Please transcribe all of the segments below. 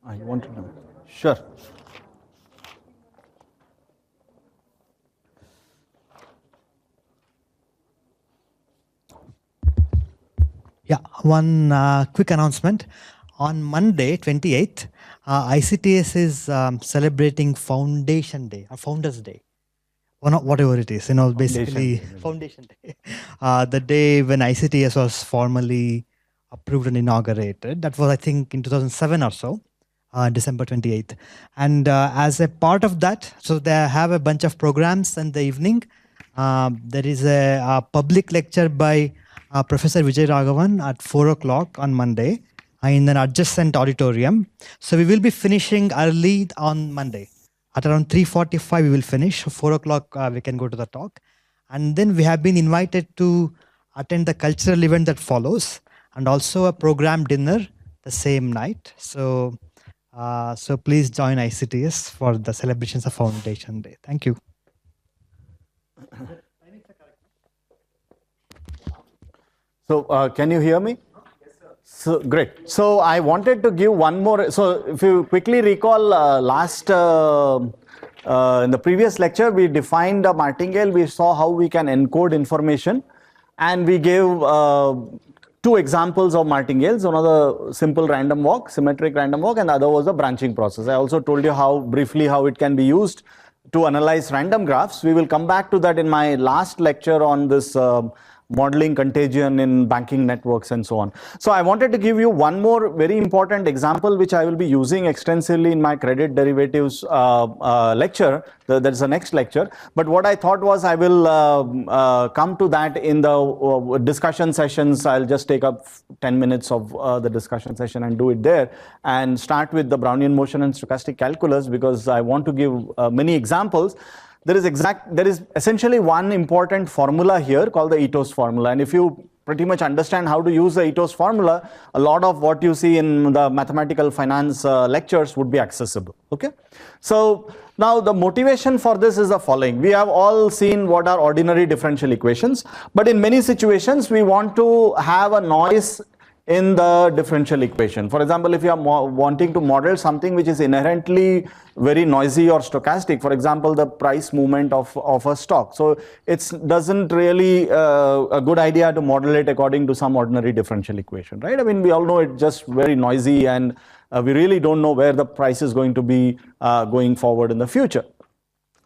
I want to know. Sure. Yeah, one quick announcement. On Monday, 28th, ICTS is celebrating Foundation Day, or Founders Day, or not, whatever it is, basically Foundation Day. The day when ICTS was formally approved and inaugurated. That was, I think, in 2007 or so, December 28th. And as a part of that, so they have a bunch of programs in the evening. There is a public lecture by Professor Vijay Raghavan at 4 o'clock on Monday in an adjacent auditorium. So we will be finishing early on Monday. At around 3:45 we will finish. 4 o'clock we can go to the talk. And then we have been invited to attend the cultural event that follows, and also a program dinner the same night. So, so please join ICTS for the celebrations of Foundation Day. Thank you. So can you hear me? Yes, sir. So great. So I wanted to give one more. So if you quickly recall, in the previous lecture, we defined a martingale. We saw how we can encode information, and we gave two examples of martingales. One of the simple random walk, symmetric random walk, and the other was the branching process. I also told you how briefly how it can be used to analyze random graphs. We will come back to that in my last lecture on this modeling contagion in banking networks and so on. So I wanted to give you one more very important example which I will be using extensively in my credit derivatives lecture. That is the next lecture. But what I thought was I will come to that in the discussion sessions. I'll just take up 10 minutes of the discussion session and do it there, and start with the Brownian motion and stochastic calculus, because I want to give many examples. There is essentially one important formula here called the Ito's formula, and if you pretty much understand how to use the Ito's formula, a lot of what you see in the mathematical finance lectures would be accessible. Okay, so now the motivation for this is the following. We have all seen what are ordinary differential equations, but in many situations we want to have a noise in the differential equation. For example, if you are wanting to model something which is inherently very noisy or stochastic, for example, the price movement of a stock. So it doesn't really a good idea to model it according to some ordinary differential equation, right? I mean, we all know it's just very noisy, and we really don't know where the price is going to be going forward in the future.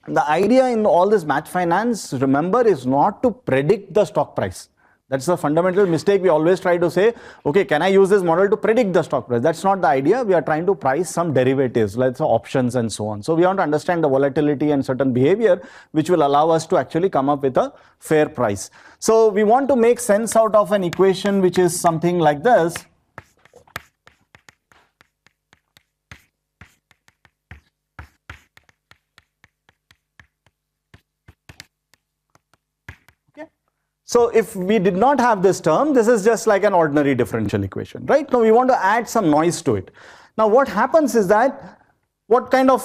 The idea in all this math finance, remember, is not to predict the stock price. That's the fundamental mistake. We always try to say, okay, can I use this model to predict the stock price? That's not the idea. We are trying to price some derivatives, like the options and so on. So we want to understand the volatility and certain behavior, which will allow us to actually come up with a fair price. So we want to make sense out of an equation which is something like this. So if we did not have this term, this is just like an ordinary differential equation, right? Now we want to add some noise to it. Now what happens is that, what kind of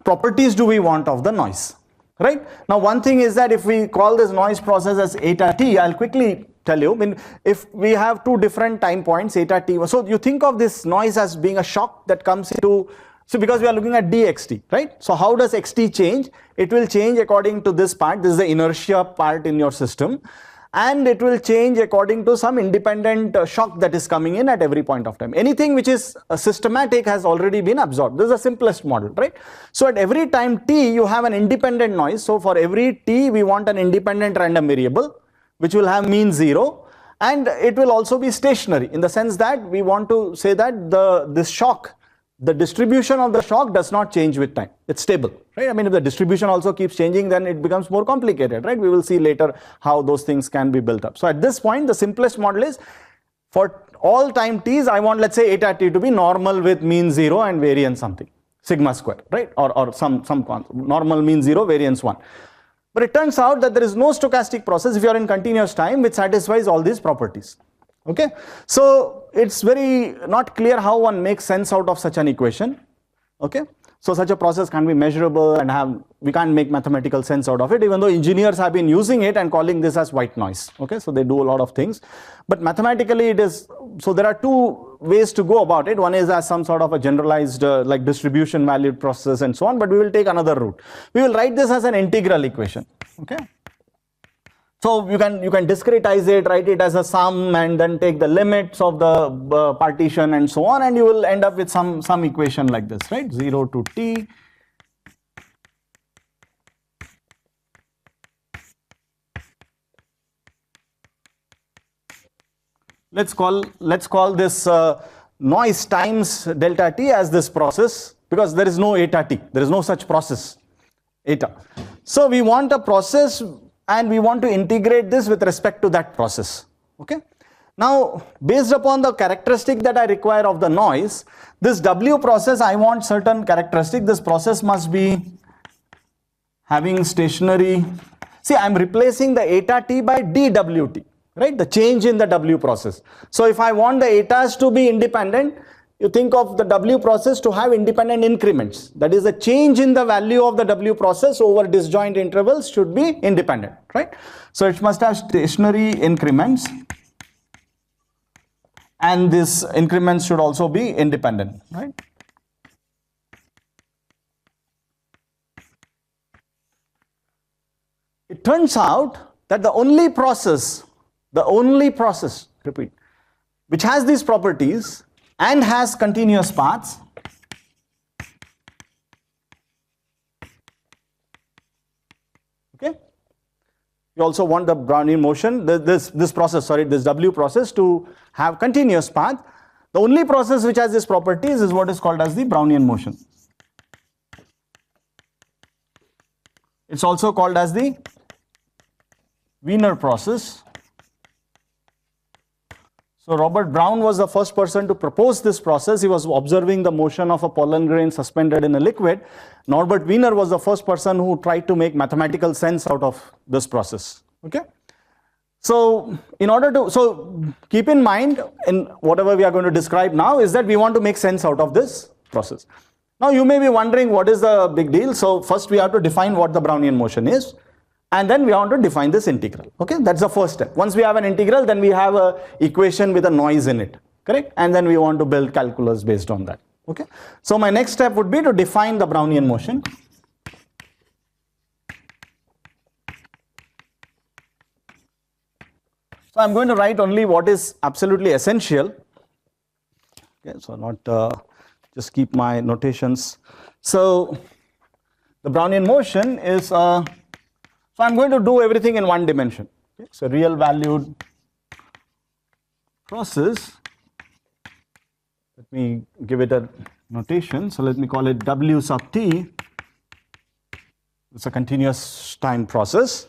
properties do we want of the noise, right? Now one thing is that if we call this noise process as eta t, I'll quickly tell you, I mean, if we have two different time points, eta t, so you think of this noise as being a shock that comes into, so because we are looking at dxt, right? So how does xt change? It will change according to this part. This is the inertia part in your system. And it will change according to some independent shock that is coming in at every point of time. Anything which is systematic has already been absorbed. This is the simplest model, right? So at every time t, you have an independent noise. So for every t, we want an independent random variable, which will have mean 0. And it will also be stationary, in the sense that we want to say that this shock, the distribution of the shock does not change with time. It's stable, right? I mean, if the distribution also keeps changing, then it becomes more complicated, right? We will see later how those things can be built up. So at this point, the simplest model is, for all time t's, I want, let's say, eta t to be normal with mean 0 and variance something, sigma square, right? Or some normal mean 0, variance 1. But it turns out that there is no stochastic process if you are in continuous time which satisfies all these properties. Okay, so it's very not clear how one makes sense out of such an equation. Okay, so such a process can't be measurable, and we can't make mathematical sense out of it, even though engineers have been using it and calling this as white noise. Okay, so they do a lot of things, but mathematically it is, so there are two ways to go about it. One is as some sort of a generalized like distribution valued process and so on, but we will take another route. We will write this as an integral equation. Okay. So you can discretize it, write it as a sum, and then take the limits of the partition and so on, and you will end up with some equation like this, right? 0 to t. Let's call this noise times delta t as this process, because there is no eta t. There is no such process, eta. So we want a process, and we want to integrate this with respect to that process. Okay. Now, based upon the characteristic that I require of the noise, this W process, I want certain characteristic. This process must be having stationary. See, I'm replacing the eta t by dWt, right? The change in the W process. So if I want the etas to be independent, you think of the W process to have independent increments. That is, the change in the value of the W process over disjoint intervals should be independent, right? So it must have stationary increments, and these increments should also be independent, right? It turns out that the only process, repeat, which has these properties and has continuous paths okay. You also want the Brownian motion, this W process to have continuous path. The only process which has these properties is what is called as the Brownian motion. It's also called as the Wiener process. So Robert Brown was the first person to propose this process. He was observing the motion of a pollen grain suspended in a liquid. Norbert Wiener was the first person who tried to make mathematical sense out of this process. Okay. So keep in mind, in whatever we are going to describe now, is that we want to make sense out of this process. Now you may be wondering, what is the big deal? So first we have to define what the Brownian motion is. And then we want to define this integral. Okay, that's the first step. Once we have an integral, then we have an equation with a noise in it, correct? And then we want to build calculus based on that. Okay, so my next step would be to define the Brownian motion. So I'm going to write only what is absolutely essential. Okay, so not just keep my notations. So the Brownian motion is so I'm going to do everything in one dimension. Okay. So real valued process. Let me give it a notation. So let me call it W sub t. It's a continuous time process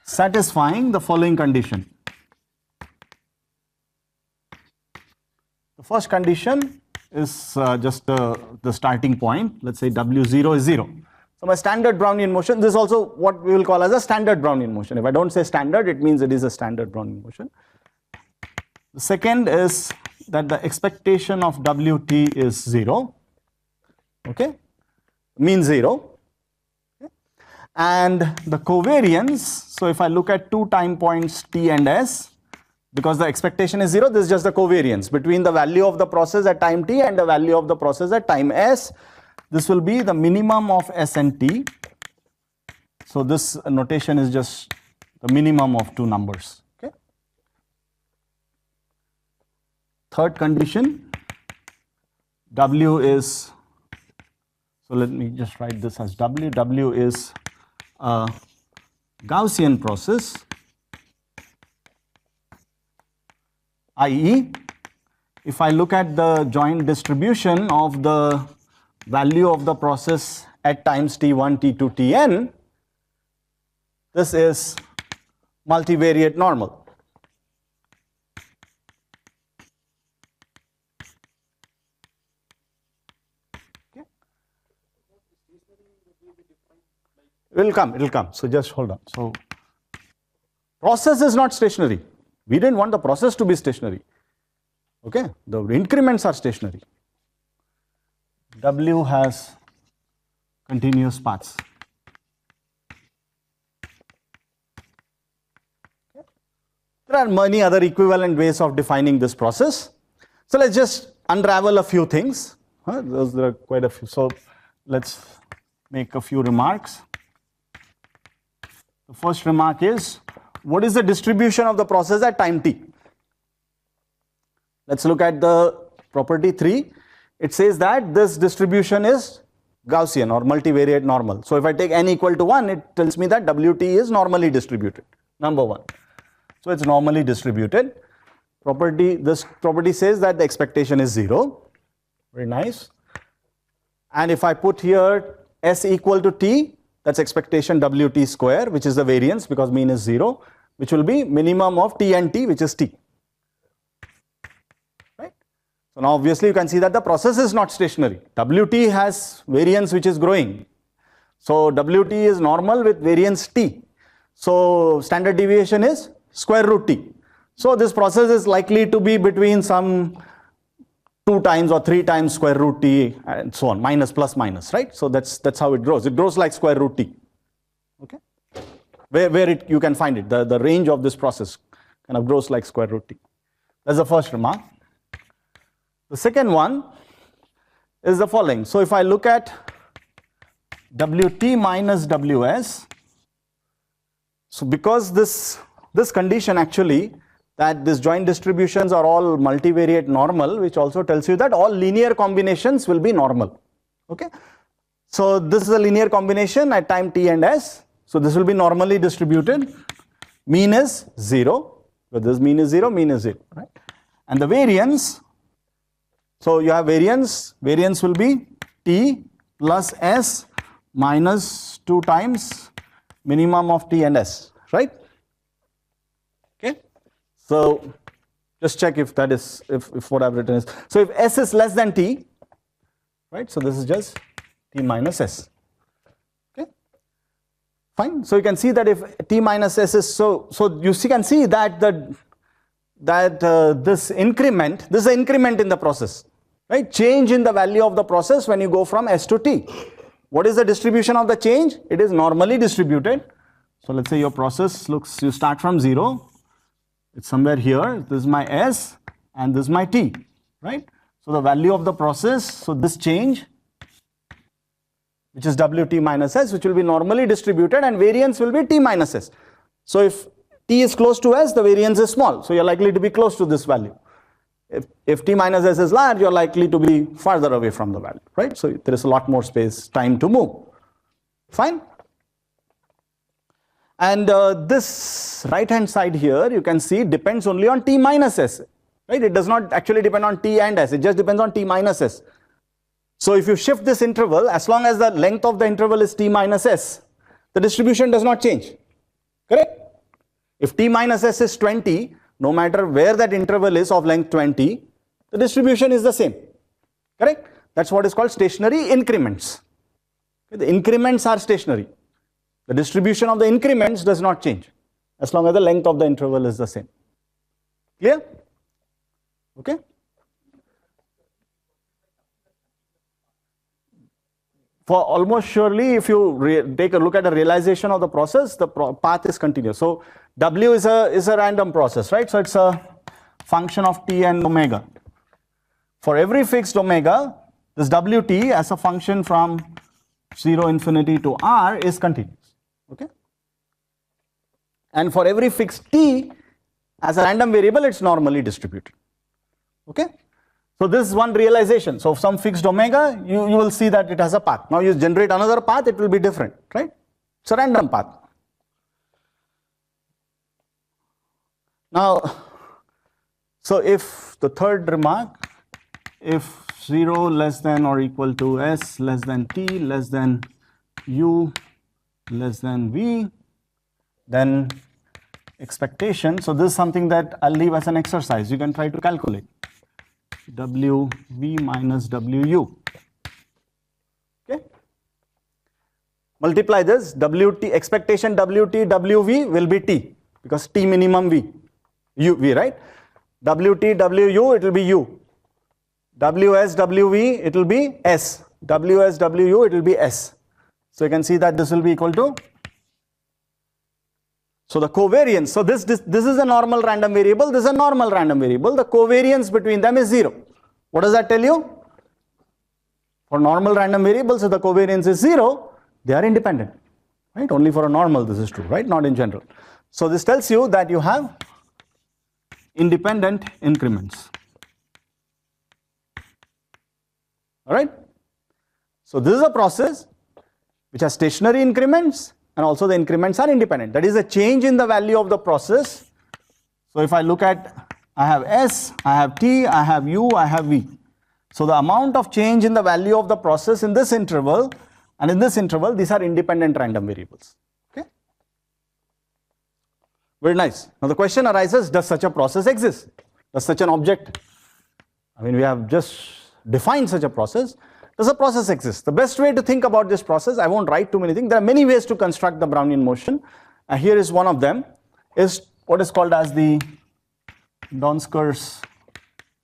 satisfying the following condition. The first condition is just the starting point. Let's say W0 is 0. So my standard Brownian motion, this is also what we will call as a standard Brownian motion. If I don't say standard, it means it is a standard Brownian motion. The second is that the expectation of Wt is 0, okay, mean 0. Okay. And the covariance, so if I look at two time points t and s, because the expectation is 0, this is just the covariance between the value of the process at time t and the value of the process at time s. This will be the minimum of s and t. So this notation is just the minimum of two numbers. Okay. Third condition, W is, so let me just write this as W. W is a Gaussian process, i.e., if I look at the joint distribution of the value of the process at times t1, t2, tn, this is multivariate normal. Okay. It will come. So just hold on. So process is not stationary. We didn't want the process to be stationary. Okay, the increments are stationary. W has continuous paths. There are many other equivalent ways of defining this process. So let's just unravel a few things. Those are quite a few. So let's make a few remarks. The first remark is, what is the distribution of the process at time t? Let's look at the property 3. It says that this distribution is Gaussian or multivariate normal. So if I take n equal to 1, it tells me that Wt is normally distributed, number 1. So it's normally distributed. This property says that the expectation is 0. Very nice. And if I put here S equal to T, that's expectation Wt square, which is the variance because mean is 0, which will be minimum of T and T, which is T. Right? So now obviously you can see that the process is not stationary. Wt has variance which is growing. So Wt is normal with variance T. So standard deviation is square root T. So this process is likely to be between some 2 times or 3 times square root T and so on, minus, plus, minus, right? So that's how it grows. It grows like square root T. Okay? Where you can find it, the range of this process kind of grows like square root T. That's the first remark. The second one is the following. So if I look at Wt minus Ws, so because this condition actually, that these joint distributions are all multivariate normal, which also tells you that all linear combinations will be normal. Okay? So this is a linear combination at time t and s. So this will be normally distributed. Mean is 0. So this mean is 0, mean is 0. Right? And the variance, so you have variance will be t plus s minus 2 times minimum of t and s. Right? Okay? So just check if that is, if what I've written is. So if s is less than t, right? So this is just t minus s. Okay? Fine. So you can see that if t minus s is so you can see that this increment, this is an increment in the process, right? Change in the value of the process when you go from s to t. What is the distribution of the change? It is normally distributed. So let's say your process looks, you start from 0. It's somewhere here. This is my s and this is my t, right? So the value of the process, so this change, which is Wt minus s, which will be normally distributed, and variance will be t minus s. So if t is close to s, the variance is small. So you're likely to be close to this value. If t minus s is large, you're likely to be farther away from the value, right? So there is a lot more space, time to move. Fine? And this right hand side here, you can see, depends only on t minus s, right? It does not actually depend on t and s, it just depends on t minus s. So if you shift this interval, as long as the length of the interval is t minus s, the distribution does not change, correct? If t minus s is 20, no matter where that interval is of length 20, the distribution is the same, correct? That's what is called stationary increments. The increments are stationary. The distribution of the increments does not change as long as the length of the interval is the same. Clear? Okay? For almost surely, if you take a look at the realization of the process, the path is continuous. So W is a random process, right? So it's a function of t and omega. For every fixed omega, this Wt as a function from 0 infinity to r is continuous. Okay? And for every fixed t, as a random variable, it's normally distributed. Okay? So this is one realization. So some fixed omega, you will see that it has a path. Now you generate another path, it will be different, right? It's a random path. Now, so if the third remark, if 0 less than or equal to s less than t less than u less than v, then expectation, so this is something that I'll leave as an exercise. You can try to calculate wv minus wu. Okay? Multiply this, wt, expectation wt, wv will be t, because t minimum v, right? Wt, wu, it will be u. Ws, wv, it will be s. Ws, wu, it will be s. So you can see that this will be equal to, so the covariance, so this is a normal random variable, this is a normal random variable, the covariance between them is 0. What does that tell you? For normal random variables, if the covariance is 0, they are independent, right? Only for a normal this is true, right? Not in general. So this tells you that you have independent increments. All right? So this is a process which has stationary increments, and also the increments are independent. That is a change in the value of the process. So if I look at, I have S, I have T, I have U, I have V. So the amount of change in the value of the process in this interval and in this interval, these are independent random variables. Okay? Very nice. Now the question arises, does such a process exist? Does such an object, I mean, we have just defined such a process. Does a process exist? The best way to think about this process, I won't write too many things. There are many ways to construct the Brownian motion. Here is one of them, is what is called as the Donsker's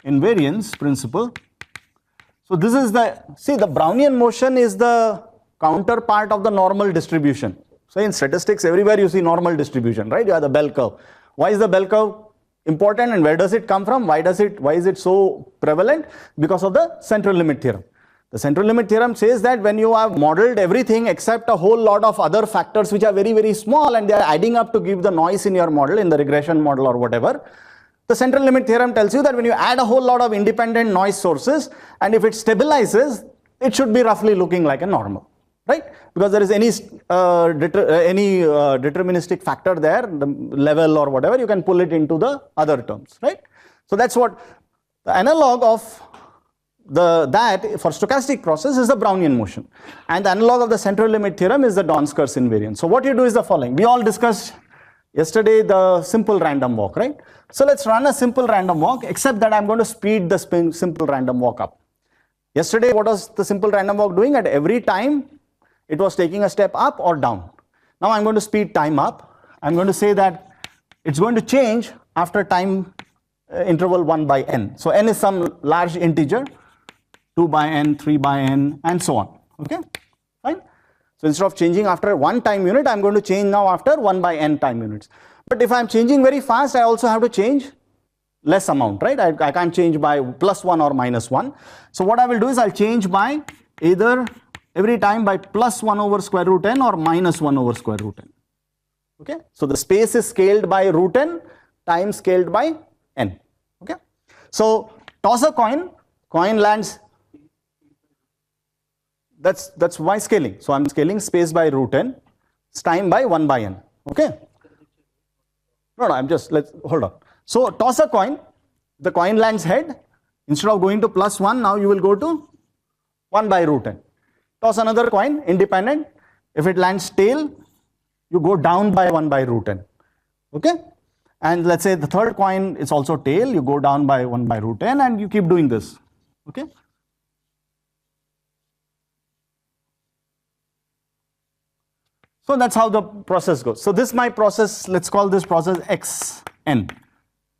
invariance principle. So this is the, see, the Brownian motion is the counterpart of the normal distribution. So in statistics, everywhere you see normal distribution, right? You have the bell curve. Why is the bell curve important and where does it come from? Why is it so prevalent? Because of the central limit theorem. The central limit theorem says that when you have modeled everything except a whole lot of other factors which are very, very small and they are adding up to give the noise in your model, in the regression model or whatever, the central limit theorem tells you that when you add a whole lot of independent noise sources and if it stabilizes, it should be roughly looking like a normal, right? Because there is any deterministic factor there, the level or whatever, you can pull it into the other terms, right? So that's what the analog of that for stochastic process is the Brownian motion, and the analog of the central limit theorem is the Donsker's invariance. So what you do is the following. We all discussed yesterday the simple random walk, right? So let's run a simple random walk, except that I'm going to speed the simple random walk up. Yesterday, what was the simple random walk doing? At every time, it was taking a step up or down. Now I'm going to speed time up. I'm going to say that it's going to change after time interval 1 by n. So n is some large integer, 2 by n, 3 by n, and so on. Okay, fine. So instead of changing after one time unit, I'm going to change now after 1 by n time units. But if I'm changing very fast, I also have to change less amount, right? I can't change by +1 or -1. So what I will do is I'll change by either every time by +1 over square root n or -1 over square root n. Okay, so the space is scaled by root n, time scaled by n. Okay, so toss a coin, coin lands. That's my scaling. So I'm scaling space by root n, time by 1 by n. Okay. No, I'm just, let's hold on. So toss a coin, the coin lands head. Instead of going to +1, now you will go to 1 by root n. Toss another coin, independent. If it lands tail, you go down by 1 by root n. Okay. And let's say the third coin is also tail, you go down by 1 by root n, and you keep doing this. Okay. So that's how the process goes. So this is my process, let's call this process xn.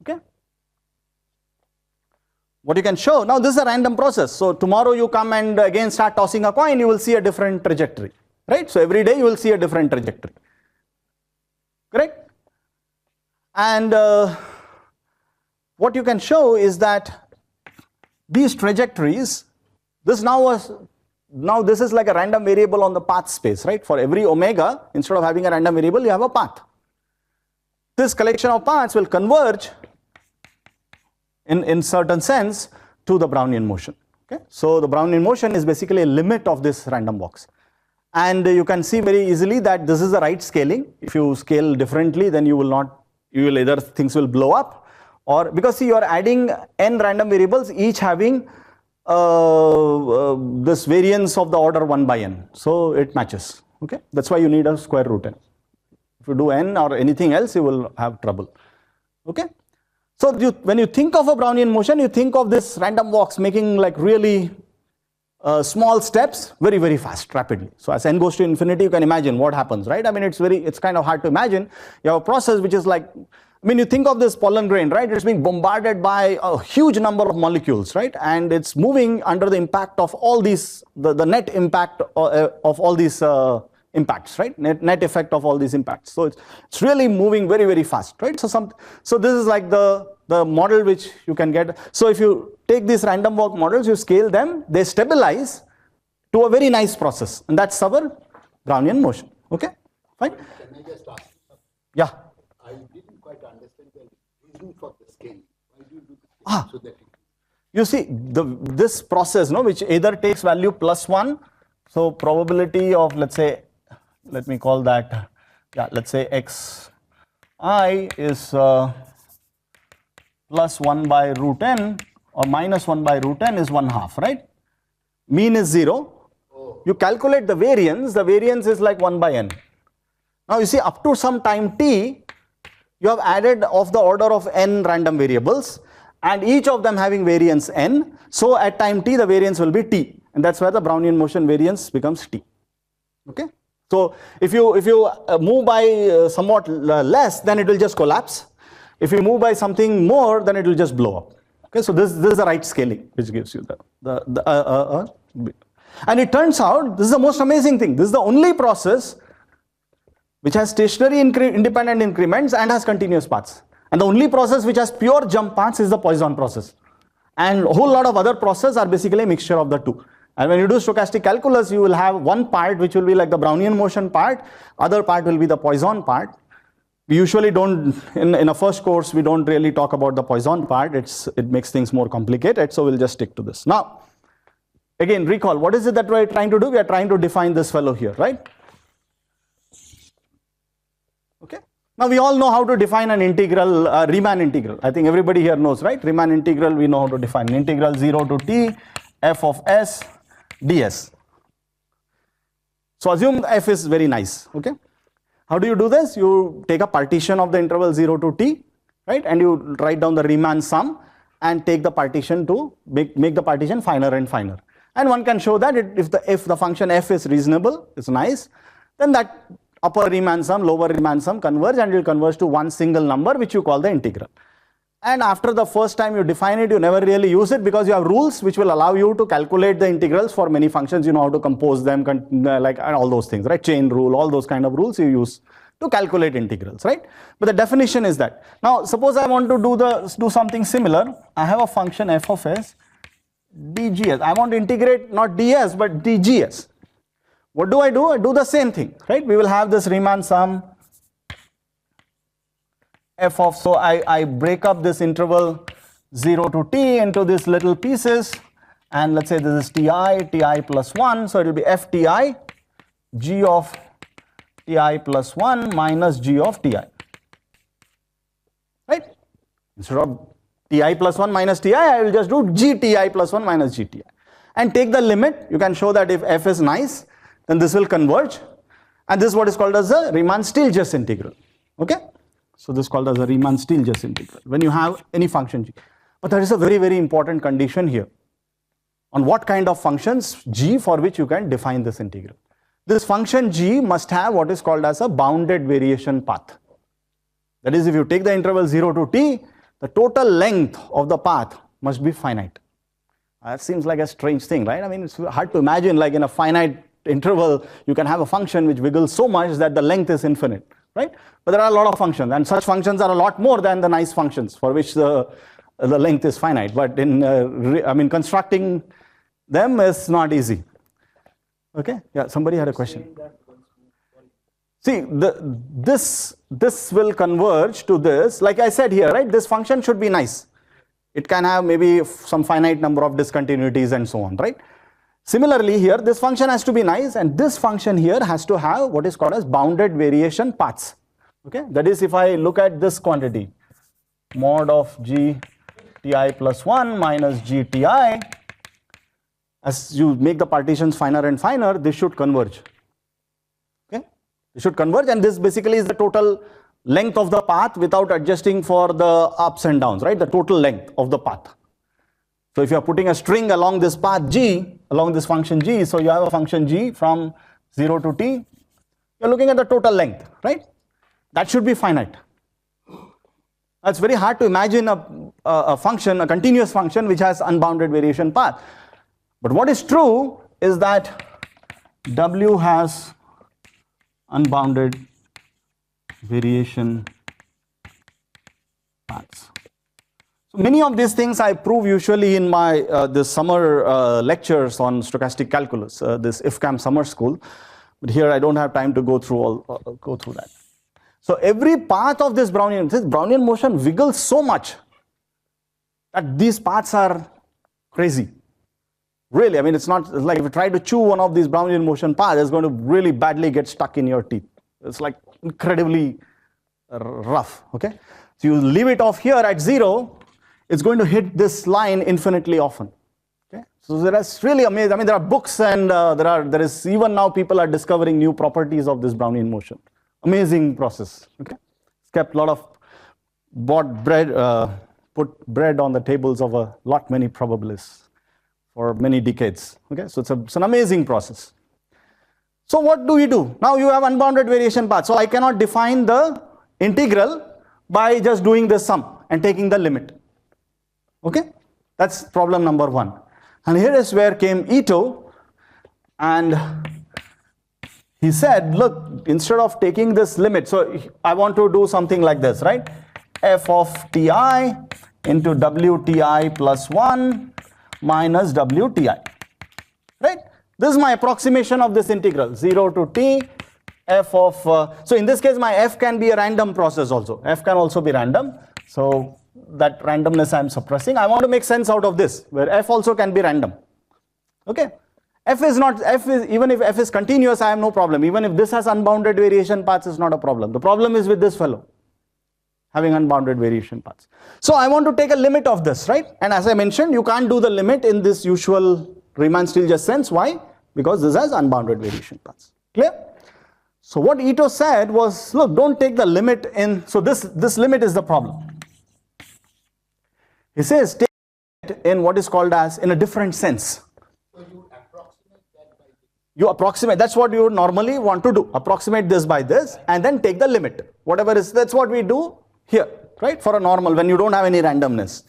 Okay. What you can show, now this is a random process. So tomorrow you come and again start tossing a coin, you will see a different trajectory, right? So every day you will see a different trajectory. Correct? And what you can show is that these trajectories, now this is like a random variable on the path space, right? For every omega, instead of having a random variable, you have a path. This collection of paths will converge in certain sense to the Brownian motion. Okay? So the Brownian motion is basically a limit of this random walks. And you can see very easily that this is the right scaling. If you scale differently, then you will either things will blow up, or because see, you are adding n random variables, each having this variance of the order 1 by n. So it matches. Okay, that's why you need a square root n. If you do n or anything else, you will have trouble. Okay, so when you think of a Brownian motion, you think of this random walks making like really small steps very, very fast, rapidly. So as n goes to infinity, you can imagine what happens, right? I mean, it's kind of hard to imagine. You have a process which is like, I mean, you think of this pollen grain, right? It's being bombarded by a huge number of molecules, right? And it's moving under the impact of all these, the net impact of all these impacts, right? Net effect of all these impacts. So it's really moving very, very fast, right? So this is like the model which you can get. So if you take these random walk models, you scale them, they stabilize to a very nice process, and that's our Brownian motion. Okay, fine. Can I just ask? Yeah. I didn't quite understand the reason for the scaling. Why do you do the scaling? So that you see this process, no, which either takes value +1, so probability of, let's say, let me call that, yeah, let's say xi is +1 by root n or -1 by root n is 1/2, right? Mean is 0. You calculate the variance is like 1 by n. Now you see, up to some time t, you have added of the order of n random variables, and each of them having variance n. So at time t, the variance will be t, and that's where the Brownian motion variance becomes t. Okay. So if you move by somewhat less, then it will just collapse. If you move by something more, then it will just blow up. Okay. So this is the right scaling which gives you and it turns out this is the most amazing thing. This is the only process which has stationary independent increments and has continuous paths. And the only process which has pure jump paths is the Poisson process. And a whole lot of other processes are basically a mixture of the two. And when you do stochastic calculus, you will have one part which will be like the Brownian motion part, other part will be the Poisson part. We usually don't, in a first course, we don't really talk about the Poisson part. It makes things more complicated, so we'll just stick to this. Now, again, recall, what is it that we're trying to do? We are trying to define this fellow here, right? Okay. Now, we all know how to define an integral, Riemann integral. I think everybody here knows, right? Riemann integral, we know how to define. Integral 0 to t, f of s, ds. So, assume f is very nice, okay? How do you do this? You take a partition of the interval 0 to t, right? And you write down the Riemann sum and take the partition to make the partition finer and finer. And one can show that if the function f is reasonable, it's nice, then that upper Riemann sum, lower Riemann sum converge, and it will converge to one single number which you call the integral. And after the first time you define it, you never really use it because you have rules which will allow you to calculate the integrals for many functions. You know how to compose them, like all those things, right? Chain rule, all those kind of rules you use to calculate integrals, right? But the definition is that. Now, suppose I want to do something similar. I have a function f of s dgs. I want to integrate not ds but dgs. What do? I do the same thing, right? We will have this Riemann sum f of, so I break up this interval 0 to t into these little pieces, and let's say this is ti plus 1, so it will be fti g of ti plus 1 minus g of ti, right? Instead of ti plus 1 minus ti, I will just do gti plus 1 minus gti and take the limit. You can show that if f is nice, then this will converge, and this is what is called as the Riemann-Stieltjes integral, okay? So this is called as a Riemann-Stieltjes integral when you have any function g. But there is a very, very important condition here on what kind of functions g for which you can define this integral. This function g must have what is called as a bounded variation path. That is, if you take the interval 0 to t, the total length of the path must be finite. That seems like a strange thing, right? I mean, it's hard to imagine, like in a finite interval, you can have a function which wiggles so much that the length is infinite, right? But there are a lot of functions, and such functions are a lot more than the nice functions for which the length is finite. But in constructing them is not easy. Okay, yeah, somebody had a question. See, this will converge to this. Like I said here, right? This function should be nice. It can have maybe some finite number of discontinuities and so on, right? Similarly here, this function has to be nice, and this function here has to have what is called as bounded variation paths. Okay, that is, if I look at this quantity, mod of g ti plus 1 minus g ti, as you make the partitions finer and finer, this should converge. Okay, it should converge, and this basically is the total length of the path without adjusting for the ups and downs, right? The total length of the path. So if you are putting a string along this path g, along this function g, so you have a function g from 0 to t, you're looking at the total length, right? That should be finite. It's very hard to imagine a function, a continuous function which has unbounded variation path. But what is true is that w has unbounded variation paths. So many of these things I prove usually in my this summer lectures on stochastic calculus, this IFCAM summer school, but here I don't have time to go through that. So every path of this Brownian motion wiggles so much that these paths are crazy. Really, I mean, it's like if you try to chew one of these Brownian motion paths, it's going to really badly get stuck in your teeth. It's like incredibly rough, okay? So you leave it off here at 0, it's going to hit this line infinitely often, okay? So that's really amazing. I mean, there are books and there is even now people are discovering new properties of this Brownian motion. Amazing process, okay? It's kept a lot of put bread on the tables of a lot many probabilists for many decades, okay? So it's an amazing process. So what do we do? Now you have unbounded variation path. So I cannot define the integral by just doing this sum and taking the limit, okay? That's problem number 1. And here is where came Ito, and he said, look, instead of taking this limit, so I want to do something like this, right? F of ti into wti plus 1 minus wti, right? This is my approximation of this integral, 0 to t, f of, so in this case my f can be a random process also. F can also be random, so that randomness I am suppressing. I want to make sense out of this, where f also can be random, okay? Even if f is continuous, I have no problem. Even if this has unbounded variation paths, is not a problem. The problem is with this fellow, having unbounded variation paths. So I want to take a limit of this, right? And as I mentioned, you can't do the limit in this usual Riemann-Stieltjes sense. Why? Because this has unbounded variation paths. Clear? So what Ito said was, look, don't take the limit in, so this limit is the problem. He says, take it in what is called as, in a different sense. So you approximate that by this. You approximate, that's what you normally want to do. Approximate this by this and then take the limit. Whatever is, that's what we do here, right? For a normal, when you don't have any randomness.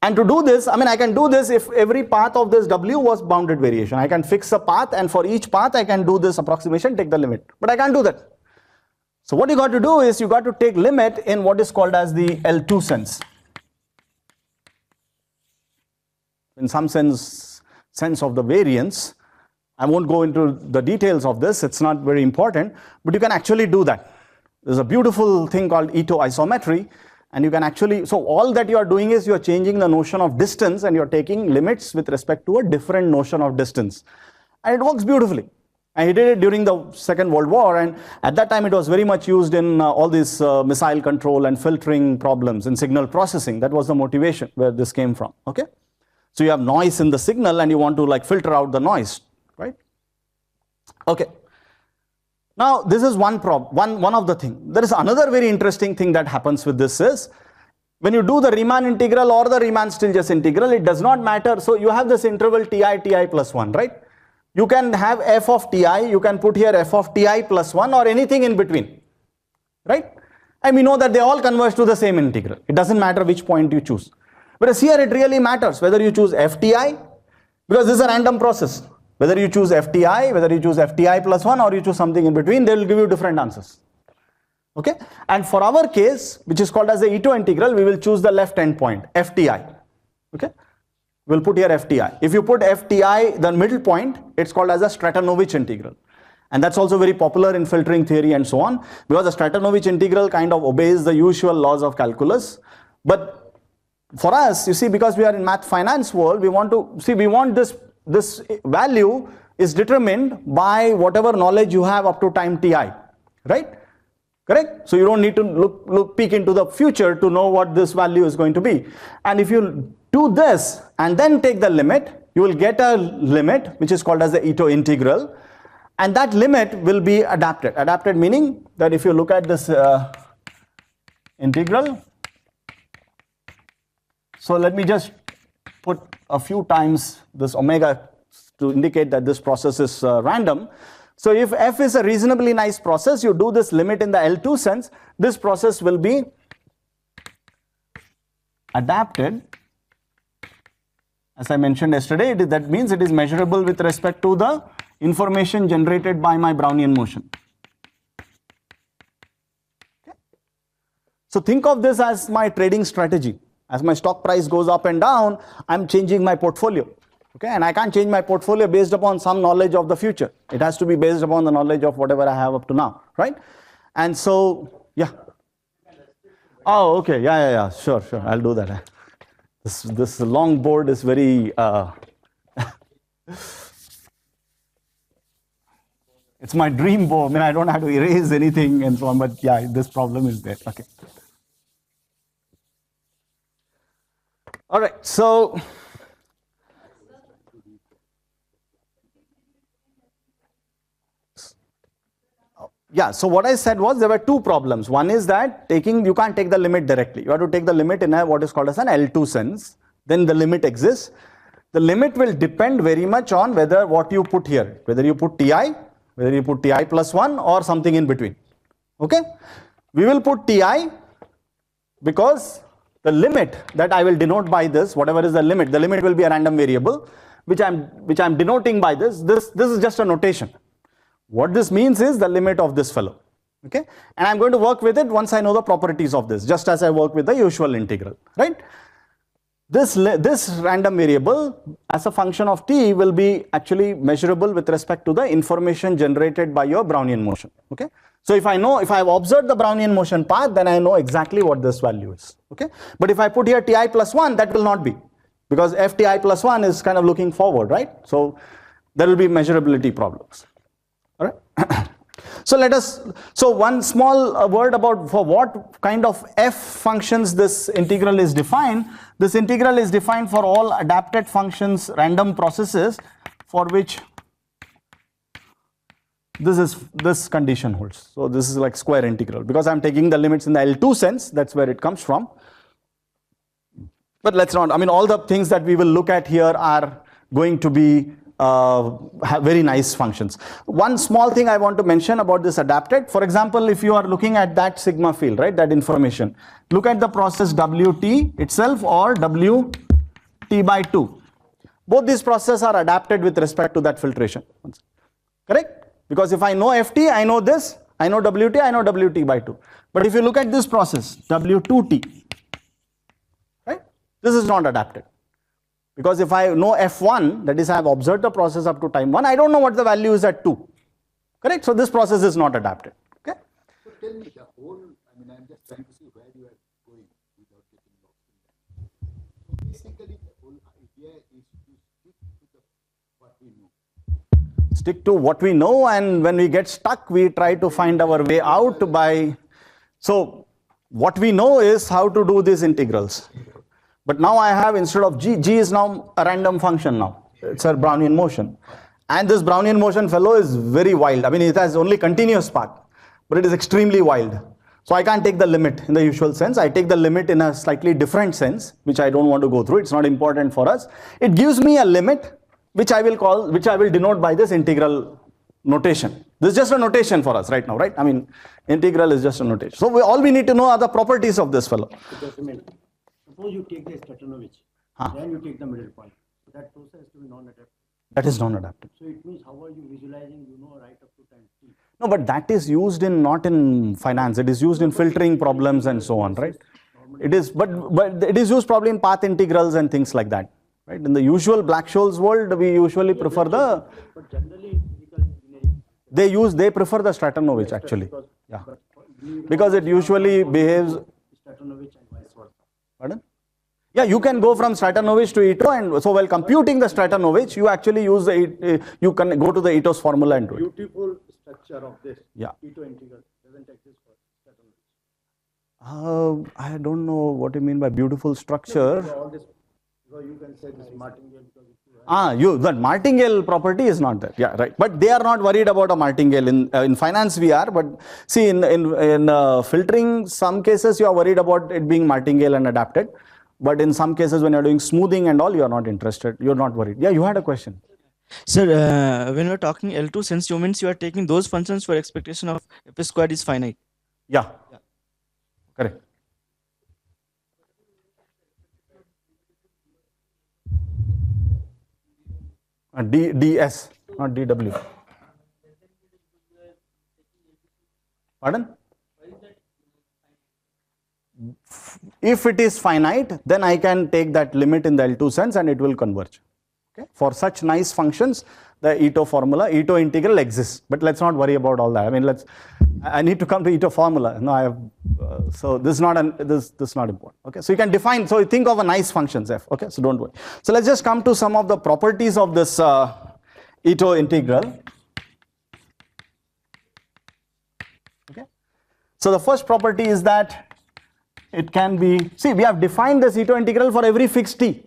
And to do this, I mean, I can do this if every path of this W was bounded variation. I can fix a path, and for each path I can do this approximation, take the limit. But I can't do that. So what you got to do is you got to take limit in what is called as the L2 sense. In some sense of the variance. I won't go into the details of this, it's not very important, but you can actually do that. There's a beautiful thing called Ito isometry, and you can actually, so all that you are doing is you are changing the notion of distance and you are taking limits with respect to a different notion of distance. And it works beautifully. And he did it during the Second World War, and at that time it was very much used in all these missile control and filtering problems in signal processing. That was the motivation where this came from, okay? So you have noise in the signal and you want to like filter out the noise, right? Okay. Now this is one of the things. There is another very interesting thing that happens with this is, when you do the Riemann integral or the Riemann-Stieltjes integral, it does not matter. So you have this interval ti plus 1, right? You can have f of ti, you can put here f of ti plus 1 or anything in between, right? And we know that they all converge to the same integral. It doesn't matter which point you choose. Whereas here it really matters whether you choose fti, because this is a random process. Whether you choose fti, whether you choose fti plus 1 or you choose something in between, they will give you different answers. Okay? And for our case, which is called as the Ito integral, we will choose the left end point, fti. Okay? We'll put here fti. If you put fti, the middle point, it's called as a Stratonovich integral. And that's also very popular in filtering theory and so on, because the Stratonovich integral kind of obeys the usual laws of calculus. But for us, you see, because we are in math finance world, we want this value is determined by whatever knowledge you have up to time ti, right? Correct? So you don't need to peek into the future to know what this value is going to be. And if you do this and then take the limit, you will get a limit which is called as the Ito integral, and that limit will be adapted. Adapted meaning that if you look at this integral, so let me just put a few times this omega to indicate that this process is random. So if f is a reasonably nice process, you do this limit in the L2 sense, this process will be adapted. As I mentioned yesterday, that means it is measurable with respect to the information generated by my Brownian motion. So think of this as my trading strategy. As my stock price goes up and down, I'm changing my portfolio. Okay, and I can't change my portfolio based upon some knowledge of the future. It has to be based upon the knowledge of whatever I have up to now, right? And so, yeah. Oh, okay, yeah, sure, I'll do that. This long board is very, it's my dream board. I mean, I don't have to erase anything and so on, but yeah, this problem is there. Okay. All right, so yeah, so what I said was there were two problems. One is that you can't take the limit directly. You have to take the limit in what is called as an L2 sense. Then the limit exists. The limit will depend very much on what you put here, whether you put Ti, whether you put Ti plus 1 or something in between. Okay? We will put Ti because the limit that I will denote by this, whatever is the limit will be a random variable, which I'm denoting by this. This is just a notation. What this means is the limit of this fellow. Okay? And I'm going to work with it once I know the properties of this, just as I work with the usual integral, right? This random variable as a function of t will be actually measurable with respect to the information generated by your Brownian motion. Okay? So if I've observed the Brownian motion path, then I know exactly what this value is. Okay? But if I put here Ti plus 1, that will not be, because Fti plus 1 is kind of looking forward, right? So there will be measurability problems. All right. So one small word about for what kind of f functions this integral is defined. This integral is defined for all adapted functions, random processes for which this condition holds. So this is like square integral because I'm taking the limits in the L2 sense. That's where it comes from. But let's not. I mean, all the things that we will look at here are going to be have very nice functions. One small thing I want to mention about this adapted, for example, if you are looking at that sigma field, right, that information, look at the process Wt itself or Wt by 2. Both these processes are adapted with respect to that filtration. Correct? Because if I know Ft, I know this, I know Wt, I know Wt by 2. But if you look at this process, W2t, right, this is not adapted. Because if I know F1, that is I have observed the process up to time 1, I don't know what the value is at 2. Correct? So this process is not adapted. Okay? So tell me the whole, I mean, I'm just trying to see where you are going without getting lost in that. So basically, the whole idea is to stick to what we know. Stick to what we know, and when we get stuck, we try to find our way out by. So what we know is how to do these integrals. But now I have, instead of g is now a random function now. It's a Brownian motion. And this Brownian motion fellow is very wild. I mean, it has only continuous path, but it is extremely wild. So I can't take the limit in the usual sense. I take the limit in a slightly different sense, which I don't want to go through. It's not important for us. It gives me a limit, which I will denote by this integral notation. This is just a notation for us right now, right? I mean, integral is just a notation. So all we need to know are the properties of this fellow. Suppose you take the Stratonovich, then you take the middle point. So that process has to be non-adaptive. That is non-adaptive. So it means how are you visualizing, right up to time t? No, but that is used not in finance. It is used in filtering problems and so on, right? It is, but it is used probably in path integrals and things like that, right? In the usual Black-Scholes world, we usually prefer the. But generally, engineering. They prefer the Stratonovich actually. Yeah, because it usually behaves. Stratonovich and vice versa. Pardon? Yeah, you can go from Stratonovich to Ito, and so while computing the Stratonovich, you actually use you can go to the Ito's formula and do it. Beautiful structure of this Ito integral doesn't exist for Stratonovich. I don't know what you mean by beautiful structure. So all this, so you can say this martingale because that martingale property is not there. Yeah, right. But they are not worried about a martingale. In finance we are, but see in filtering, some cases you are worried about it being martingale and adapted. But in some cases when you are doing smoothing and all, you are not interested. You are not worried. Yeah, you had a question. Sir, when we are talking L2 sense, you means you are taking those functions for expectation of f squared is finite. Yeah. Correct. DS, not DW. Pardon? If it is finite, then I can take that limit in the L2 sense and it will converge. Okay? For such nice functions, the Ito formula, Ito integral exists. But let's not worry about all that. I mean, I need to come to Ito formula. No, I have, so this is not important. Okay, so you can define, so you think of a nice functions f. Okay, so don't worry. So let's just come to some of the properties of this Ito integral. Okay, so the first property is that it can be, see, we have defined this Ito integral for every fixed t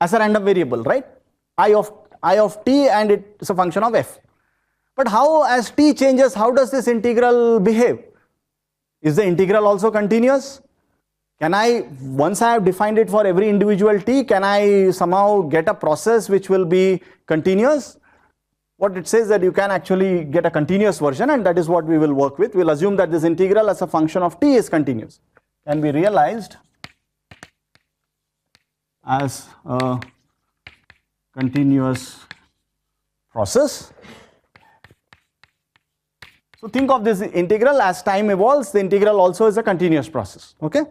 as a random variable, right? I of t, and it's a function of f. But how, as t changes, how does this integral behave? Is the integral also continuous? Can I, once I have defined it for every individual t, can I somehow get a process which will be continuous? What it says that you can actually get a continuous version, and that is what we will work with. We'll assume that this integral as a function of t is continuous. Can be realized as a continuous process. So think of this integral as time evolves, the integral also is a continuous process. Okay.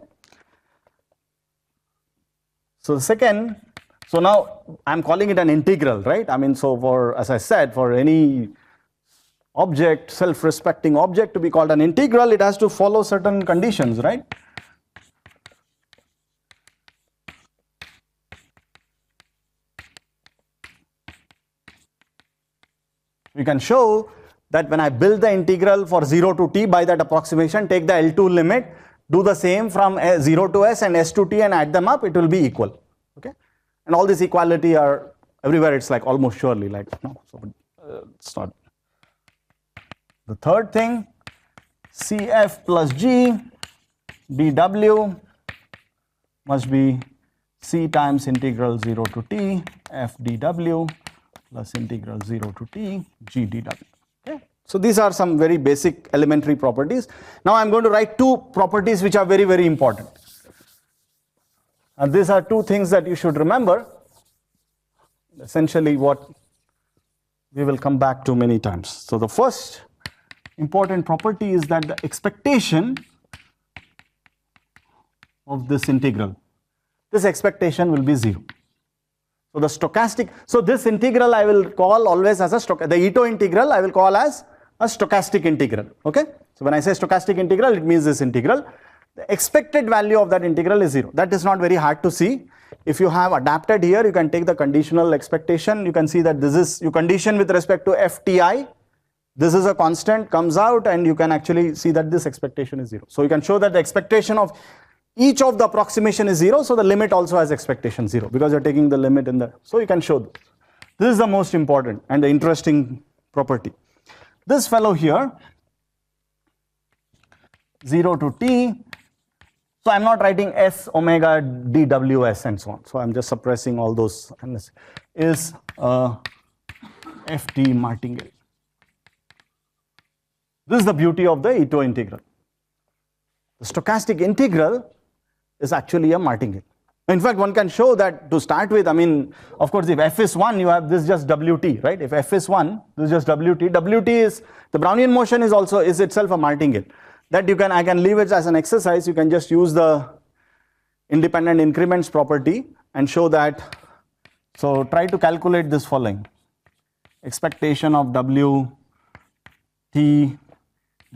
So the second, so now I'm calling it an integral, right? I mean, so for, as I said, for any object, self-respecting object to be called an integral, it has to follow certain conditions, right? We can show that when I build the integral for 0 to t by that approximation, take the L2 limit, do the same from 0 to s and s to t and add them up, it will be equal. Okay, and all this equality are everywhere, it's like almost surely like, no, so it's not. The third thing, Cf plus g dw must be c times integral 0 to t f dw plus integral 0 to t g dw. Okay. So these are some very basic elementary properties. Now I'm going to write two properties which are very, very important. And these are two things that you should remember. Essentially what we will come back to many times. So the first important property is that the expectation of this integral, this expectation will be 0. So the stochastic, so this integral I will call always as a the Ito integral I will call as a stochastic integral. Okay. So when I say stochastic integral, it means this integral. The expected value of that integral is 0. That is not very hard to see. If you have adapted here, you can take the conditional expectation. You can see that this is, you condition with respect to fti. This is a constant, comes out, and you can actually see that this expectation is 0. So you can show that the expectation of each of the approximation is 0, so the limit also has expectation 0 because you're taking the limit in the, so you can show this. This is the most important and the interesting property. This fellow here, 0 to t, so I'm not writing s omega dws and so on, so I'm just suppressing all those, is ft martingale. This is the beauty of the Ito integral. The stochastic integral is actually a martingale. In fact, one can show that to start with. I mean, of course, if f is 1, you have this just wt, right? If f is 1, this is just wt. Wt is, the Brownian motion is also, is itself a martingale. That you can, I can leave it as an exercise. You can just use the independent increments property and show that. So try to calculate this following. Expectation of wt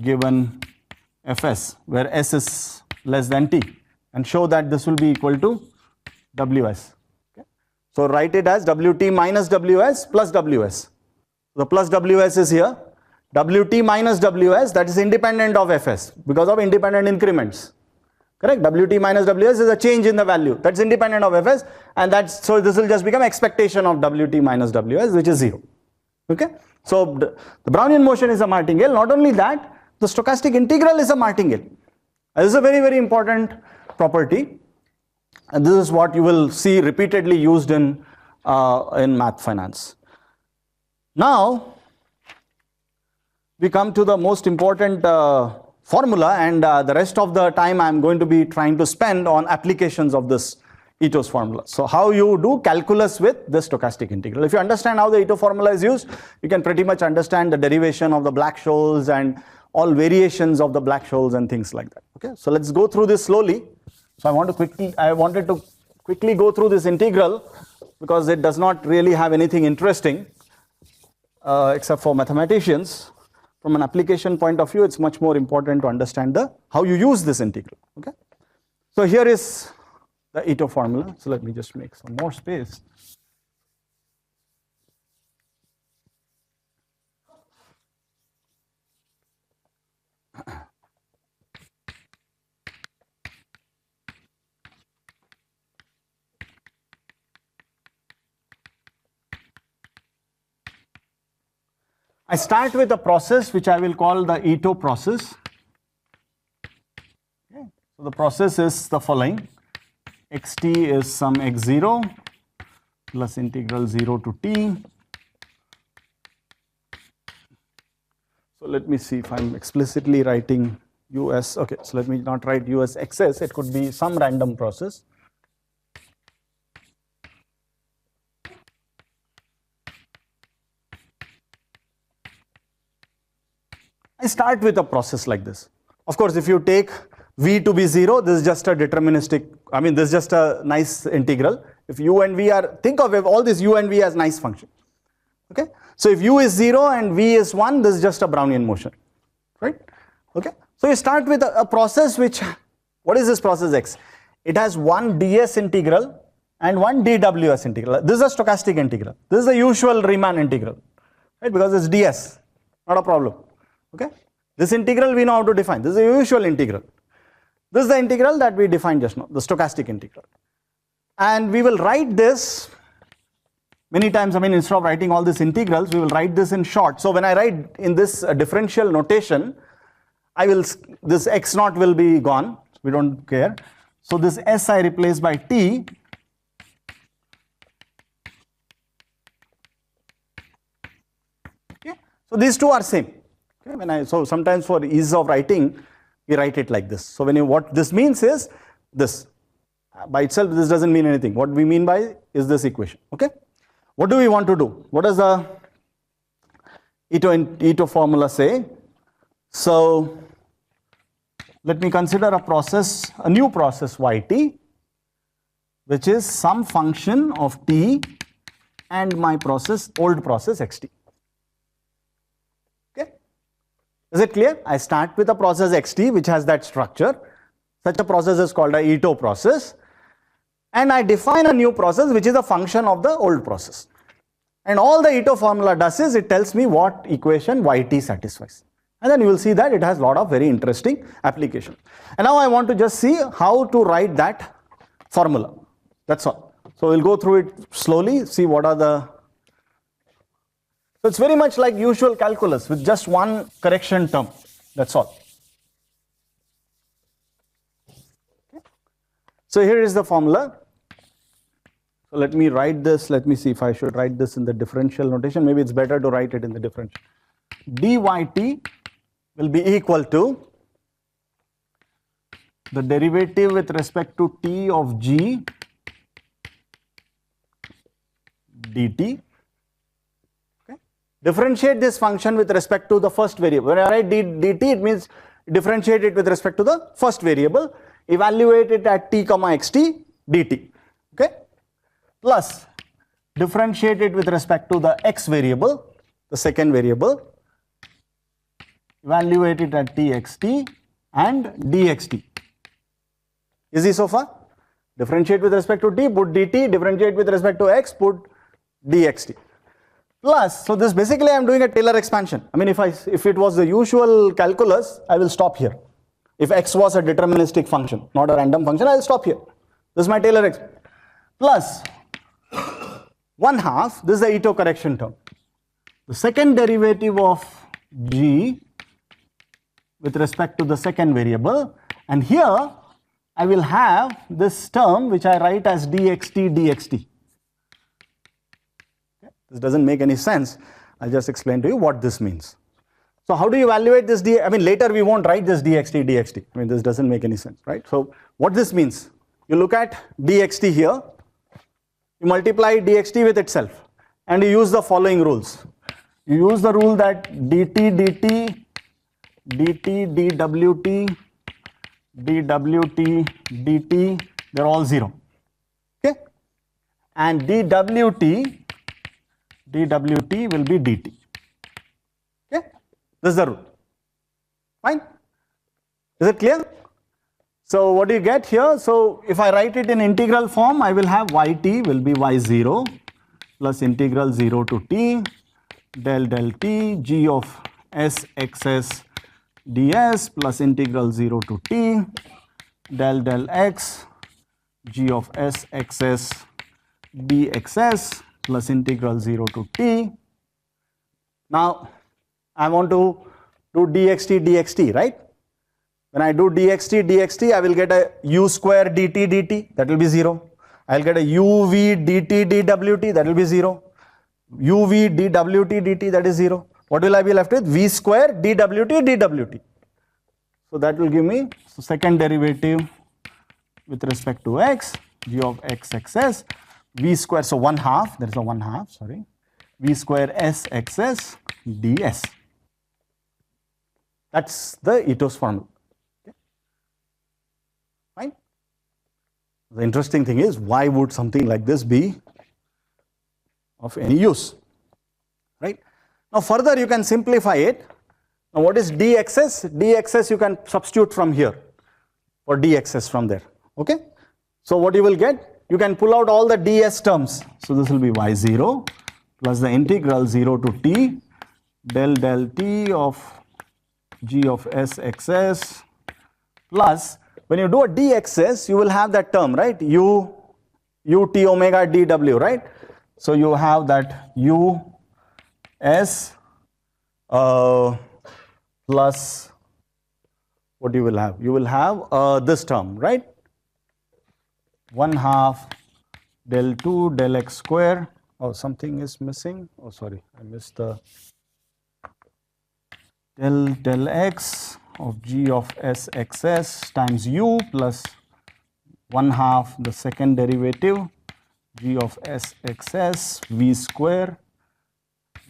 given fs, where s is less than t, and show that this will be equal to ws. Okay. So write it as wt minus ws plus ws. The plus ws is here. Wt minus ws, that is independent of fs because of independent increments. Correct? Wt minus ws is a change in the value. That's independent of fs, and that's, so this will just become expectation of wt minus ws, which is 0. Okay? So the Brownian motion is a martingale. Not only that, the stochastic integral is a martingale. This is a very, very important property, and this is what you will see repeatedly used in math finance. Now we come to the most important formula, and the rest of the time I am going to be trying to spend on applications of this Ito's formula. So how you do calculus with the stochastic integral. If you understand how the Ito formula is used, you can pretty much understand the derivation of the Black-Scholes and all variations of the Black-Scholes and things like that. Okay, so let's go through this slowly So I wanted to quickly go through this integral because it does not really have anything interesting except for mathematicians. From an application point of view, it's much more important to understand how you use this integral. Okay. So here is the Ito formula. So let me just make some more space. I start with a process which I will call the Ito process. Okay. So the process is the following. Xt is some x0 plus integral 0 to t. So let me see if I'm explicitly writing us. Okay, so let me not write us xs. It could be some random process. I start with a process like this. Of course, if you take v to be 0, this is just a deterministic, this is just a nice integral. If u and v are, think of all this u and v as nice function. Okay, so if u is 0 and v is 1, this is just a Brownian motion, right? Okay, so you start with a process which, what is this process x? It has one ds integral and one dws integral. This is a stochastic integral. This is the usual Riemann integral, right? Because it's ds, not a problem. Okay, this integral we know how to define. This is a usual integral. This is the integral that we defined just now, the stochastic integral. And we will write this many times. Instead of writing all these integrals, we will write this in short. So when I write in this differential notation, this x naught will be gone. We don't care. So this s I replace by t. Okay, so these two are same. Okay, so sometimes for ease of writing, we write it like this. So what this means is this. By itself, this doesn't mean anything. What we mean by is this equation. Okay. What do we want to do? What does the Ito formula say? So let me consider a new process yt, which is some function of t and my old process xt. Is it clear? I start with a process xt which has that structure. Such a process is called a Ito process. And I define a new process which is a function of the old process. And all the Ito formula does is it tells me what equation yt satisfies. And then you will see that it has a lot of very interesting applications. And now I want to just see how to write that formula. That's all. So we'll go through it slowly, see what are the... So it's very much like usual calculus with just one correction term. That's all. Okay. So here is the formula. So let me write this. Let me see if I should write this in the differential notation. Maybe it's better to write it in the differential. dyt will be equal to the derivative with respect to t of g dt. Differentiate this function with respect to the first variable. When I write dt, it means differentiate it with respect to the first variable. Evaluate it at t comma xt dt. Okay. Plus differentiate it with respect to the x variable, the second variable. Evaluate it at txt and dxt. Easy so far? Differentiate with respect to t, put dt. Differentiate with respect to x, put dxt. Plus, so this basically I am doing a Taylor expansion. If it was the usual calculus, I will stop here. If x was a deterministic function, not a random function, I will stop here. This is my Taylor expansion. Plus 1/2, this is the Ito correction term. The second derivative of g with respect to the second variable, and here I will have this term which I write as dxt dxt. This doesn't make any sense. I'll just explain to you what this means. So how do you evaluate this later we won't write this dxt dxt. This doesn't make any sense, right? So what this means, you look at dxt here, you multiply dxt with itself, and you use the following rules. You use the rule that dt dt, dt dwt, dwt dt, they're all 0. Okay? And dwt will be dt. Okay? This is the rule. Fine? Is it clear? So what do you get here? So if I write it in integral form, I will have yt will be y0 plus integral 0 to t del t g of s xs ds plus integral 0 to t del x g of s xs dxs plus integral 0 to t. Now I want to do dxt dxt, right? When I do dxt, I will get a u square dt dt, that will be 0. I will get a uv dt dwt, that will be 0. uv dwt dt, that is 0. What will I be left with? V square dwt dwt. So that will give me second derivative with respect to x, g of x xs, v square, so 1/2, there is a 1/2, sorry, v square s xs ds. That's the Ito's formula. Fine. The interesting thing is, why would something like this be of any use? Right? Now further you can simplify it. Now what is dxs? Dxs you can substitute from here, or dxs from there. Okay? So what you will get? You can pull out all the ds terms. So this will be y0 plus the integral 0 to t del t of g of s xs plus, when you do a dxs, you will have that term, right? u t omega dw, right? So you have that u s plus, what you will have? You will have this term, right? 1/2 del 2 del x square. Oh, something is missing. Oh, sorry, I missed the del x of g of s xs times u plus 1/2 the second derivative g of s xs v square.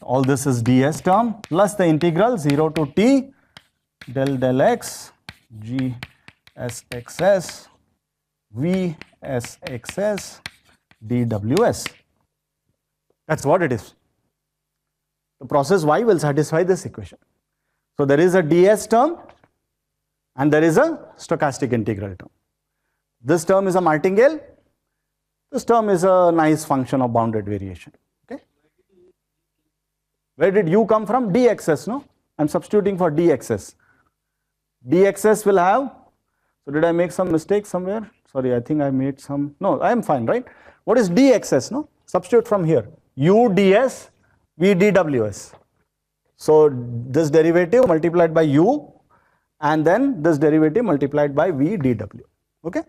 All this is ds term plus the integral 0 to t del x g s xs v s xs dws. That's what it is. The process y will satisfy this equation. So there is a ds term and there is a stochastic integral term. This term is a martingale. This term is a nice function of bounded variation. Okay? Where did u come from? dxs, no? I'm substituting for dxs. dxs will have, so did I make some mistake somewhere? Sorry, I think I made some, no, I am fine, right? What is dxs, no? Substitute from here. u ds, v dws. So this derivative multiplied by u and then this derivative multiplied by v dw. Okay?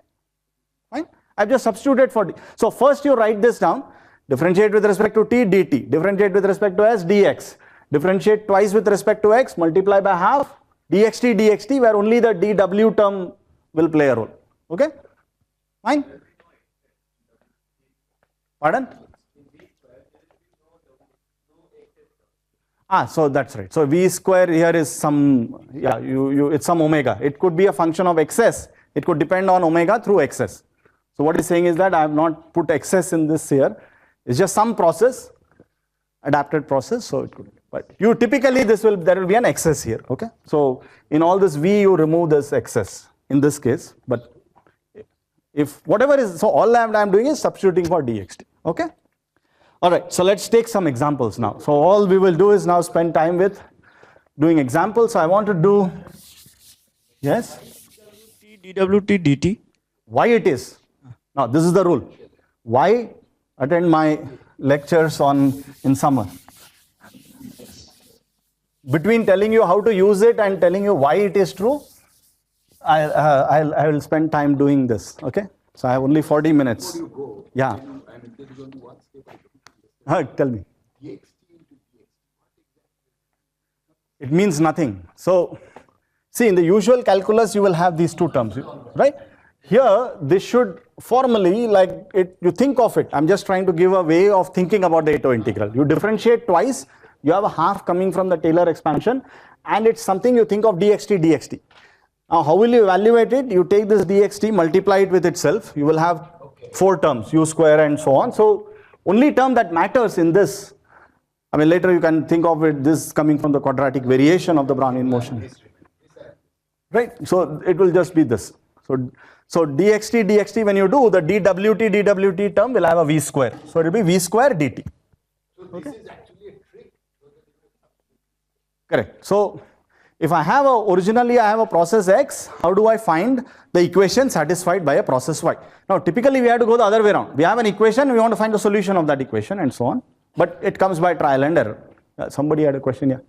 Fine? I've just substituted for d. So first you write this down, differentiate with respect to t dt, differentiate with respect to s dx, differentiate twice with respect to x, multiply by half, dxt dxt, where only the dw term will play a role. Okay? Fine? Pardon? So that's right. So v square here is some, yeah, it's some omega. It could be a function of xs. It could depend on omega through xs. So what he's saying is that I have not put xs in this here. It's just some process, adapted process. So it could, but you typically there will be an xs here. Okay. So in all this v you remove this xs in this case. But if whatever is, so all I'm doing is substituting for dxt. Okay. All right, so let's take some examples now. So all we will do is now spend time with doing examples. So I want to do, yes? dwt dt. Why it is? Now this is the rule. Why attend my lectures in summer? Between telling you how to use it and telling you why it is true, I will spend time doing this, okay? So I have only 40 minutes. Before you go, Yeah. I mean, there is only one step I don't Tell me. dxt into dxt. It means nothing. So, see, in the usual calculus, you will have these two terms, right? Here, this should formally, like it, you think of it. I'm just trying to give a way of thinking about the Ito integral. You differentiate twice. You have a half coming from the Taylor expansion, and it's something you think of dxt dxt. Now, how will you evaluate it? You take this dxt, multiply it with itself. You will have 4 terms, u square and so on. So, only term that matters in this, I mean, later you can think of it, this coming from the quadratic variation of the Brownian motion. Right? So, it will just be this. So dxt, when you do, the dwt term will have a v square. So, it will be v square dt. So this is actually a trick. Correct. So, if I have originally I have a process x, how do I find the equation satisfied by a process y? Now, typically we have to go the other way around. We have an equation, we want to find the solution of that equation and so on. But it comes by trial and error. Somebody had a question here.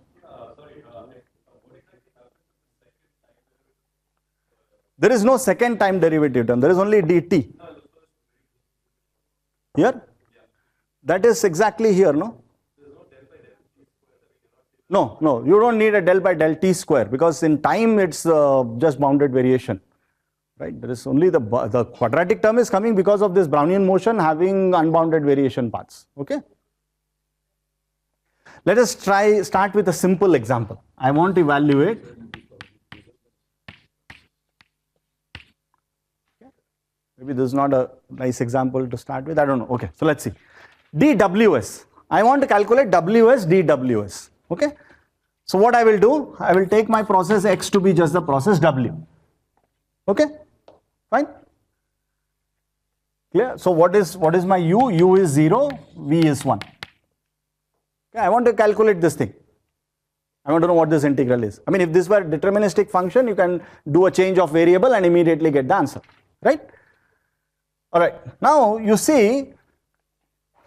There is no second time derivative term. There is only dt. Here? That is exactly here, no? No, you don't need a del by del t square because in time it's just bounded variation, right? There is only the quadratic term is coming because of this Brownian motion having unbounded variation paths, okay? Let us start with a simple example. I want to evaluate. Maybe this is not a nice example to start with, I don't know. Okay, so let's see. dws. I want to calculate ws dws. Okay, so what I will do, I will take my process x to be just the process w. Okay, fine. Clear? So what is my u? U is 0, v is 1. Okay, I want to calculate this thing. I want to know what this integral is. I mean, if this were a deterministic function, you can do a change of variable and immediately get the answer, right? All right. Now you see,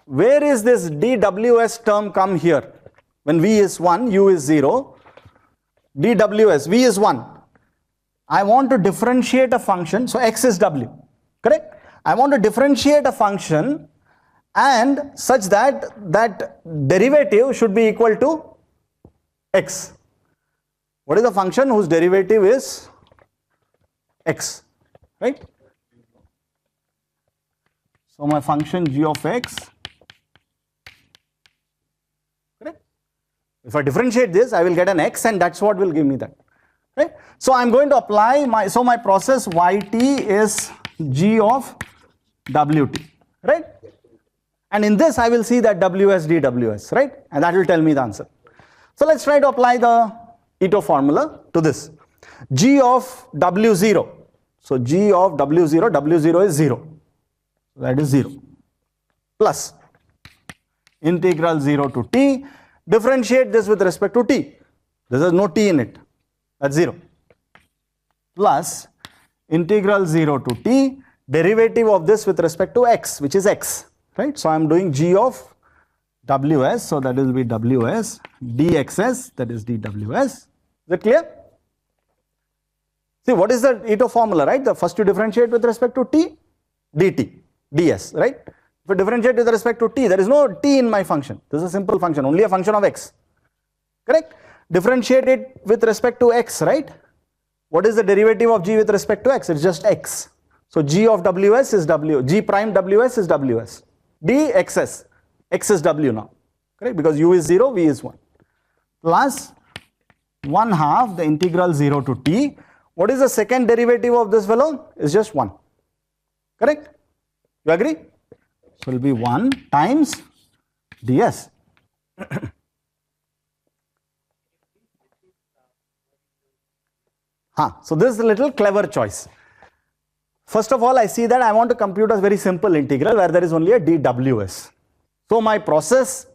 where is this dws term come here? When v is 1, u is 0, dws, v is 1. I want to differentiate a function, so x is w, correct? I want to differentiate a function and such that that derivative should be equal to x. What is the function whose derivative is x, right? So my function g of x, correct? If I differentiate this, I will get an x and that's what will give me that, right? So I'm going to apply my process yt is g of wt, right? And in this I will see that ws dws, right? And that will tell me the answer. So let's try to apply the Ito formula to this. G of w0. So g of w0, w0 is 0. That is 0. Plus integral 0 to t. Differentiate this with respect to t. There is no t in it. That's 0. Plus integral 0 to t. Derivative of this with respect to x, which is x. Right? So I am doing g of ws. So that will be ws. dxs, that is dws. Is that clear? See, what is the Ito formula, right? The first you differentiate with respect to t, dt, ds, right? If you differentiate with respect to t, there is no t in my function. This is a simple function, only a function of x. Correct? Differentiate it with respect to x, right? What is the derivative of g with respect to x? It's just x. So g of ws is w, g prime ws is ws. dxs, x is w now, correct? Because u is 0, v is 1. Plus 1/2 the integral 0 to t. What is the second derivative of this fellow? It's just 1. Correct? You agree? So it will be 1 times ds. So this is a little clever choice. First of all, I see that I want to compute a very simple integral where there is only a dws. So my process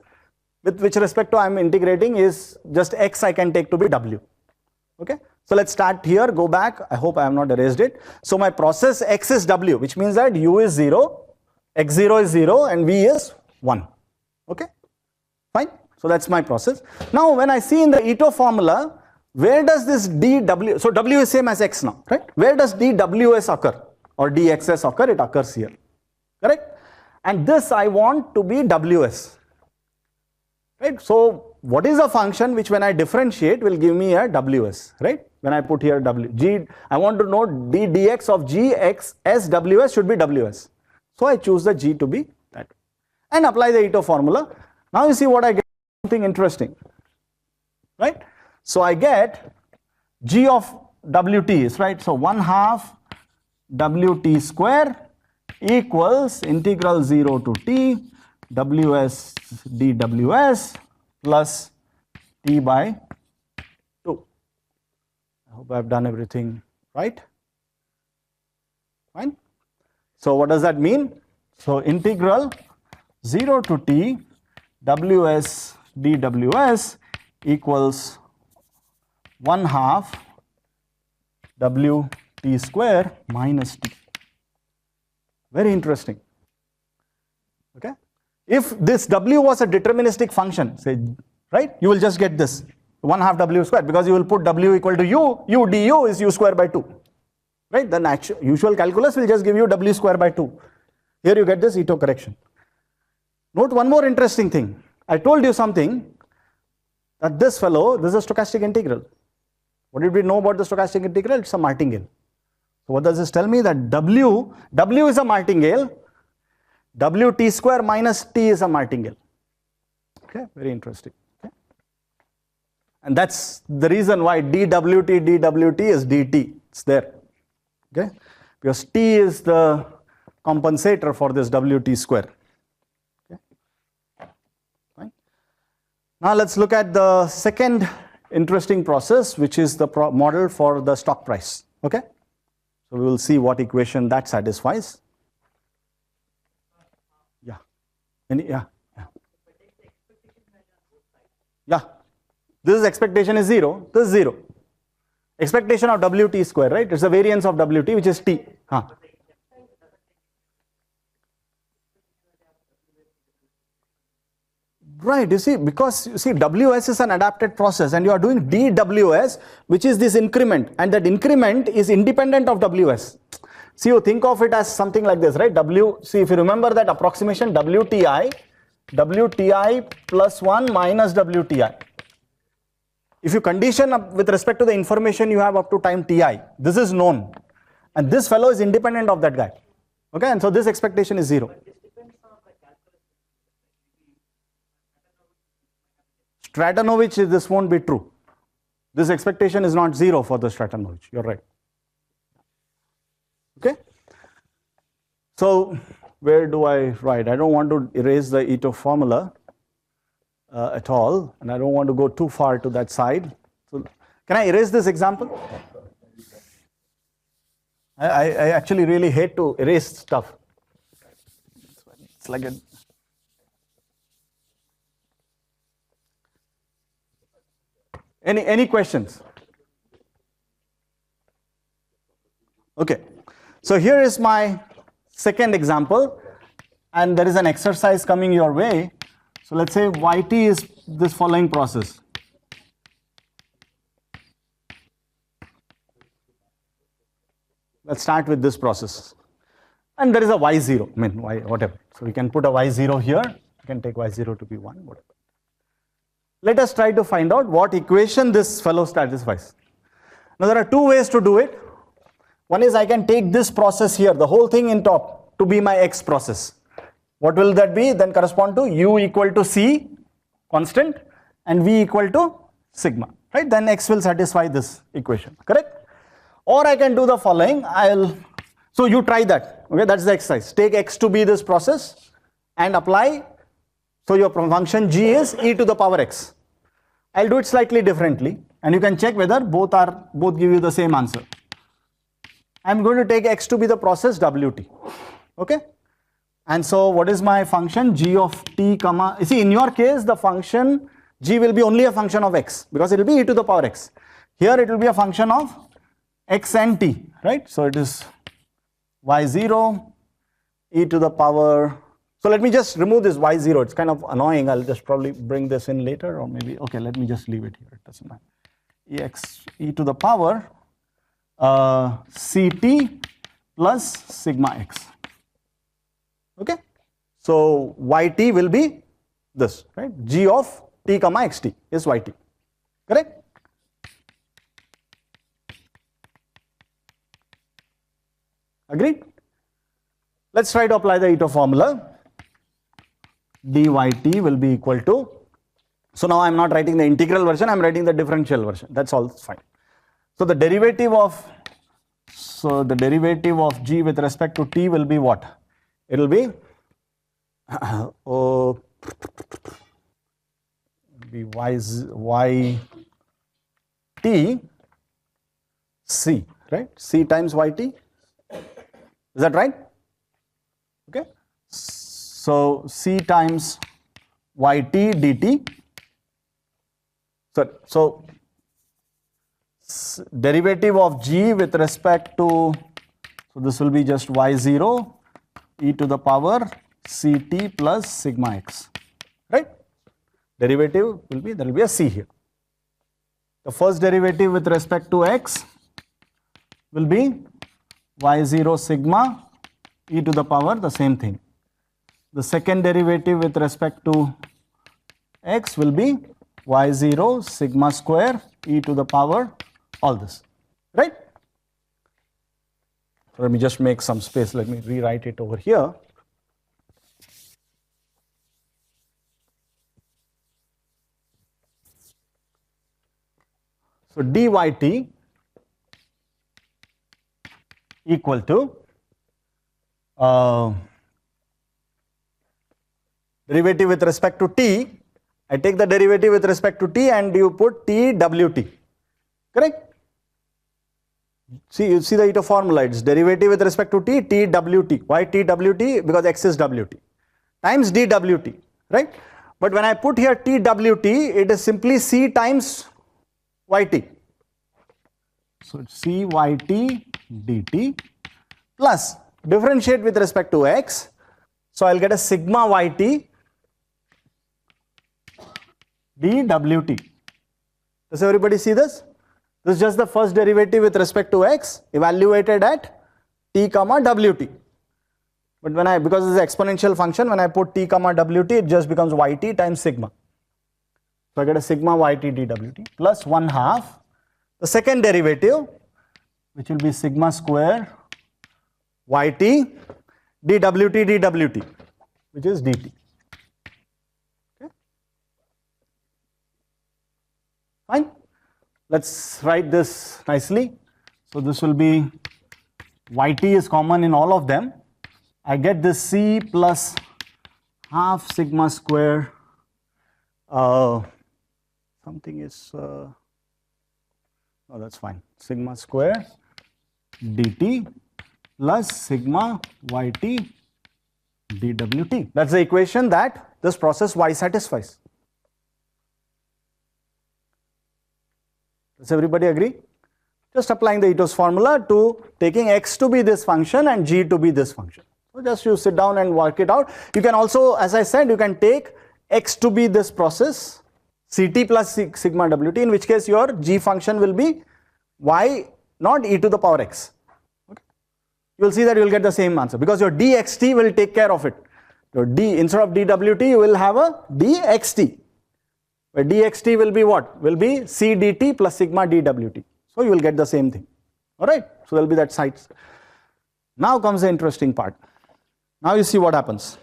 with which respect to I am integrating is just x I can take to be w. Okay. So let's start here, go back. I hope I have not erased it. So my process x is w, which means that u is 0, x0 is 0 and v is 1. Okay. Fine. So that's my process. Now when I see in the Ito formula, where does this dw, so w is same as x now, right? Where does dws occur or dxs occur? It occurs here, correct? And this I want to be ws, right? So what is a function which when I differentiate will give me a ws, right? When I put here I want to know dx of g x s ws should be ws. So I choose the g to be that and apply the Ito formula. Now you see what I get, something interesting, right? So I get g of Wt is, right? So 1/2 Wt square equals integral 0 to t ws dws plus t by 2. I hope I've done everything right. Fine. So what does that mean? So integral 0 to t ws dws equals 1/2 Wt square minus t. Very interesting. Okay. If this w was a deterministic function, say, right, you will just get this 1/2 w square, because you will put w equal to u du is u square by 2. Right, then usual calculus will just give you w square by 2. Here you get this Ito correction. Note one more interesting thing. I told you something, that this fellow, this is a stochastic integral. What did we know about the stochastic integral? It's a martingale. So what does this tell me? That w is a martingale, Wt square minus t is a martingale. Okay, very interesting. Okay. And that's the reason why dwt is dt. It's there. Okay, because t is the compensator for this Wt square. Okay. Fine. Now let's look at the second interesting process, which is the model for the stock price. Okay, so we will see what equation that satisfies. Yeah. Yeah. Yeah. This expectation is 0. This is 0. Expectation of Wt square, right? It's the variance of Wt, which is t. Right, you see, because you see Ws is an adapted process and you are doing dWs, which is this increment, and that increment is independent of Ws. See, you think of it as something like this, right? See, if you remember that approximation, Wti plus 1 minus Wti. If you condition up with respect to the information you have up to time ti, this is known, and this fellow is independent of that guy. Okay, and so this expectation is 0. Stratanovich, this won't be true. This expectation is not 0 for the Stratanovich. You're right. Okay. So where do I write? I don't want to erase the Ito formula at all, and I don't want to go too far to that side. So can I erase this example? I actually really hate to erase stuff. It's like a Any questions? Okay, so here is my second example, and there is an exercise coming your way. So let's say Yt is this following process. Let's start with this process. And there is a y0, I mean, y whatever. So we can put a y0 here. We can take y0 to be 1, whatever. Let us try to find out what equation this fellow satisfies. Now there are two ways to do it. One is I can take this process here, the whole thing in top, to be my x process. What will that be? Then correspond to u equal to c, constant, and v equal to sigma, right? Then x will satisfy this equation, correct? Or I can do the following. So you try that, okay? That's the exercise. Take x to be this process and apply. So your function g is e to the power x. I'll do it slightly differently, and you can check whether both give you the same answer. I'm going to take x to be the process Wt. Okay? And so what is my function? G of t comma, you see, in your case the function g will be only a function of x, because it will be e to the power x. Here it will be a function of x and t, right? So it is y0 e to the power. So let me just remove this y0. It's kind of annoying. I'll just probably bring this in later, or maybe, okay, let me just leave it here. It doesn't matter. E to the power ct plus sigma x. Okay. So yt will be this, right? G of t comma xt is yt. Correct? Agreed? Let's try to apply the Ito formula. dyt will be equal to, so now I'm not writing the integral version, I'm writing the differential version. That's all fine. So the derivative of g with respect to t will be what? It will be y t c, right? C times yt. Is that right? Okay. So c times yt dt. So derivative of g with respect to, so this will be just y0 e to the power ct plus sigma x, right? Derivative will be, there will be a c here. The first derivative with respect to x will be y0 sigma e to the power, the same thing. The second derivative with respect to x will be y0 sigma square e to the power all this, right? So let me just make some space, let me rewrite it over here. So dyt equal to derivative with respect to t. I take the derivative with respect to t and you put t wt, correct? See, you see the Ito formula, it's derivative with respect to t, t wt. Why t wt? Because x is wt times dwt, right? But when I put here t wt, it is simply c times yt. So it's c yt dt plus differentiate with respect to x. So I'll get a sigma yt dwt. Does everybody see this? This is just the first derivative with respect to x evaluated at t comma wt. But when I, because it's an exponential function, when I put t comma wt, it just becomes yt times sigma. So I get a sigma yt dwt plus 1/2 the second derivative, which will be sigma square yt dwt, which is dt. Okay. Fine. Let's write this nicely. So this will be yt is common in all of them. I get this c plus half sigma square. Something is no, that's fine. Sigma square dt plus sigma yt dwt. That's the equation that this process y satisfies. Does everybody agree? Just applying the Ito's formula to taking x to be this function and g to be this function. So just you sit down and work it out. You can also, as I said, you can take x to be this process, ct plus sigma wt, in which case your g function will be y not e to the power x. Okay. You will see that you will get the same answer because your dxt will take care of it. Your d, instead of dwt, you will have a dxt. Where dxt will be what? Will be c dt plus sigma dwt. So you will get the same thing. Alright, so there will be that sides. Now comes the interesting part. Now you see what happens.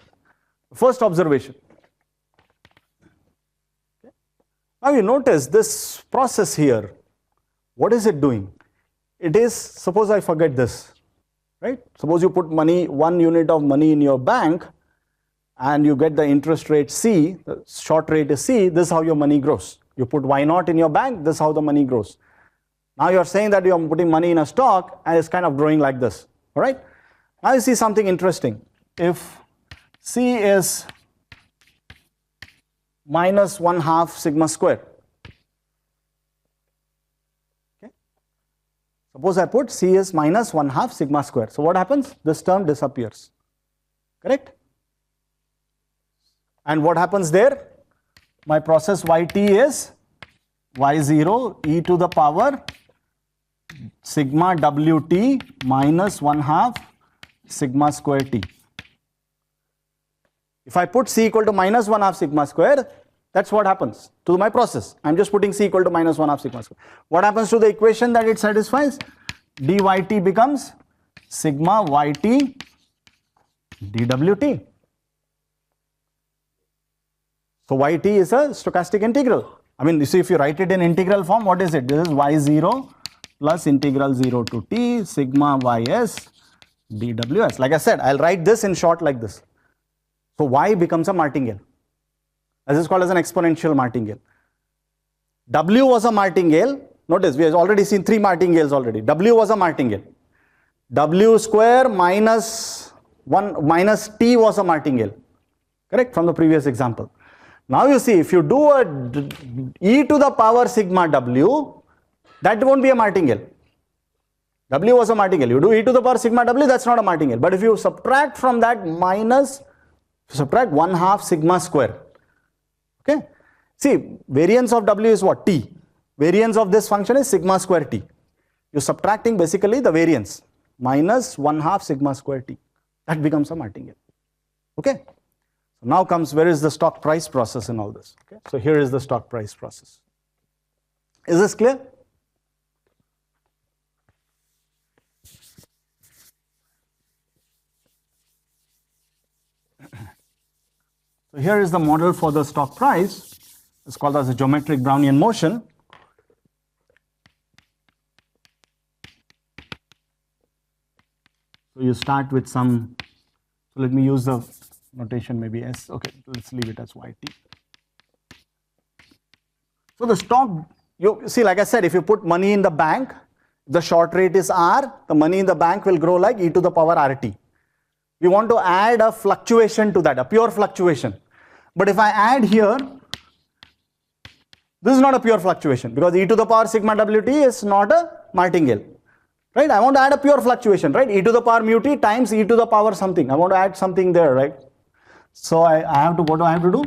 First observation. Okay. Now you notice this process here. What is it doing? It is, suppose I forget this, right? Suppose you put money, 1 unit of money in your bank and you get the interest rate C, the short rate is C, this is how your money grows. You put Y0 in your bank, this is how the money grows. Now you are saying that you are putting money in a stock and it's kind of growing like this, all right? Now you see something interesting. If C is minus 1/2 sigma square, okay? Suppose I put C is minus 1/2 sigma square. So what happens? This term disappears, correct? And what happens there? My process yt is y0 e to the power sigma wt minus 1/2 sigma square t. If I put c equal to minus 1/2 sigma square, that's what happens to my process. I'm just putting c equal to minus 1/2 sigma square. What happens to the equation that it satisfies? dyt becomes sigma yt dwt. So yt is a stochastic integral. I mean, you see, if you write it in integral form, what is it? This is y0 plus integral 0 to t sigma ys dws. Like I said, I'll write this in short like this. So y becomes a martingale. This is called as an exponential martingale. W was a martingale. Notice we have already seen 3 martingales already. W was a martingale. W square minus 1 minus t was a martingale. Correct? From the previous example. Now you see, if you do a e to the power sigma w, that won't be a martingale. W was a martingale. You do e to the power sigma w, that's not a martingale. But if you subtract from that minus, subtract 1/2 sigma square. Okay. See, variance of w is what? T. Variance of this function is sigma square t. You're subtracting basically the variance minus 1/2 sigma square t. That becomes a martingale. Okay. So now comes, where is the stock price process in all this? Okay. So here is the stock price process. Is this clear? So here is the model for the stock price. It's called as a geometric Brownian motion. So you start with some, so let me use the notation maybe S, okay, let's leave it as YT. So the stock, you see, like I said, if you put money in the bank, the short rate is R, the money in the bank will grow like e to the power RT. We want to add a fluctuation to that, a pure fluctuation. But if I add here, this is not a pure fluctuation because e to the power sigma WT is not a martingale. Right? I want to add a pure fluctuation, right? E to the power mu t times e to the power something. I want to add something there, right? So I have to, what do I have to do?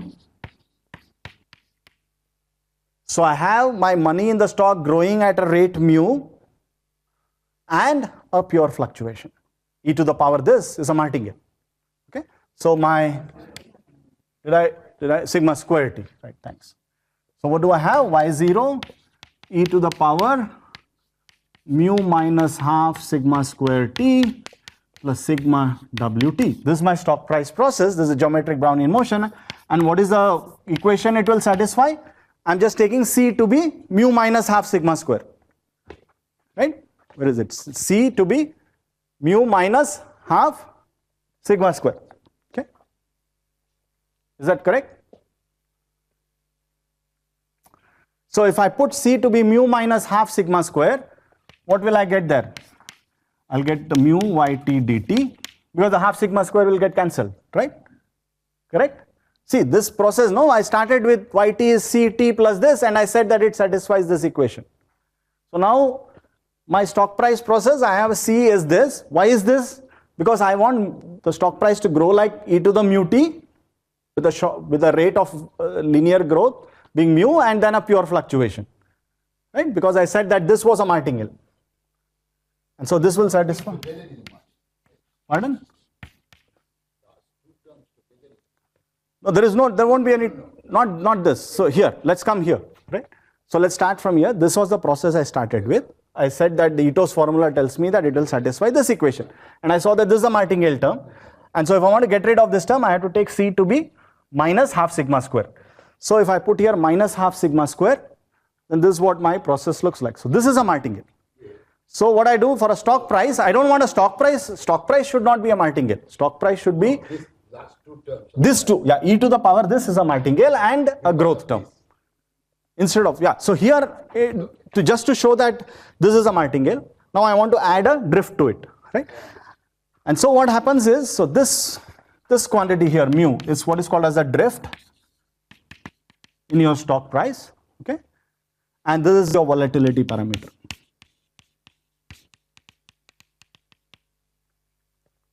So I have my money in the stock growing at a rate mu and a pure fluctuation. E to the power this is a martingale. Okay? So my, did I sigma square t, right? Thanks. So what do I have? Y0 e to the power mu minus half sigma square t plus sigma wt. This is my stock price process. This is a geometric Brownian motion. And what is the equation it will satisfy? I'm just taking C to be mu minus half sigma square. Right? Where is it? C to be mu minus half sigma square. Okay? Is that correct? So if I put C to be mu minus half sigma square, what will I get there? I'll get the mu yt dt because the half sigma square will get cancelled, right? Correct? See, this process, no, I started with yt is ct plus this and I said that it satisfies this equation. So now my stock price process, I have C is this. Why is this? Because I want the stock price to grow like e to the mu t with a rate of linear growth being mu and then a pure fluctuation. Right? Because I said that this was a martingale. And so this will satisfy. Pardon? No, there won't be any, not this. So here, let's come here, right? So let's start from here. This was the process I started with. I said that the Ito's formula tells me that it will satisfy this equation. And I saw that this is a martingale term. And so if I want to get rid of this term, I have to take C to be minus half sigma square. So if I put here minus half sigma square, then this is what my process looks like. So this is a martingale. So what I do for a stock price, I don't want a stock price should not be a martingale. Stock price should be this two, yeah, e to the power this is a martingale and a growth term. Instead of, yeah, so here, just to show that this is a martingale, now I want to add a drift to it, right? And so what happens is, so this quantity here, mu, is what is called as a drift in your stock price, okay? And this is your volatility parameter.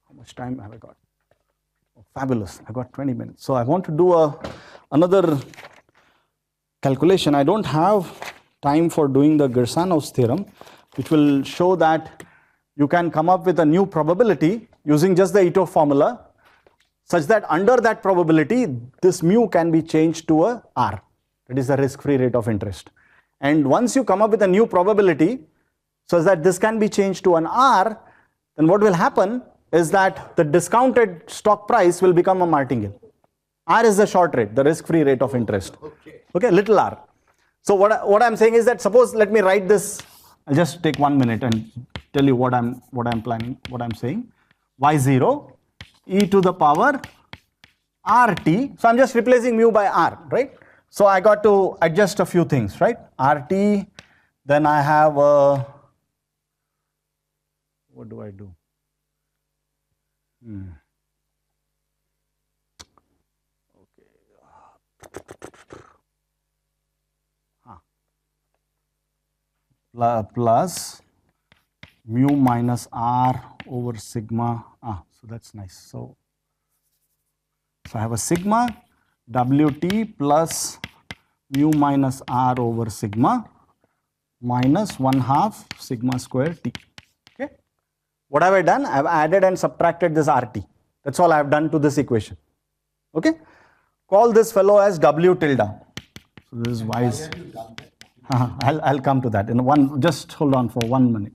How much time have I got? Oh, fabulous, I got 20 minutes. So I want to do another calculation. I don't have time for doing the Gersanov's theorem, which will show that you can come up with a new probability using just the Ito formula, such that under that probability, this mu can be changed to a R, that is the risk-free rate of interest. And once you come up with a new probability, such that this can be changed to an R, then what will happen is that the discounted stock price will become a martingale. R is the short rate, the risk-free rate of interest. Okay, little r. So what I'm saying is that suppose, let me write this I'll just take 1 minute and tell you what I'm planning, what I'm saying. Y0 e to the power RT. So I'm just replacing mu by R, right? So I got to adjust a few things, right? RT, then I have what do I do? Plus mu minus R over sigma. So that's nice. So I have a sigma Wt plus mu minus R over sigma minus 1/2 sigma square T. Okay. What have I done? I have added and subtracted this RT. That's all I have done to this equation. Okay. Call this fellow as W tilde. So this is y. I'll come to that in one. Just hold on for 1 minute.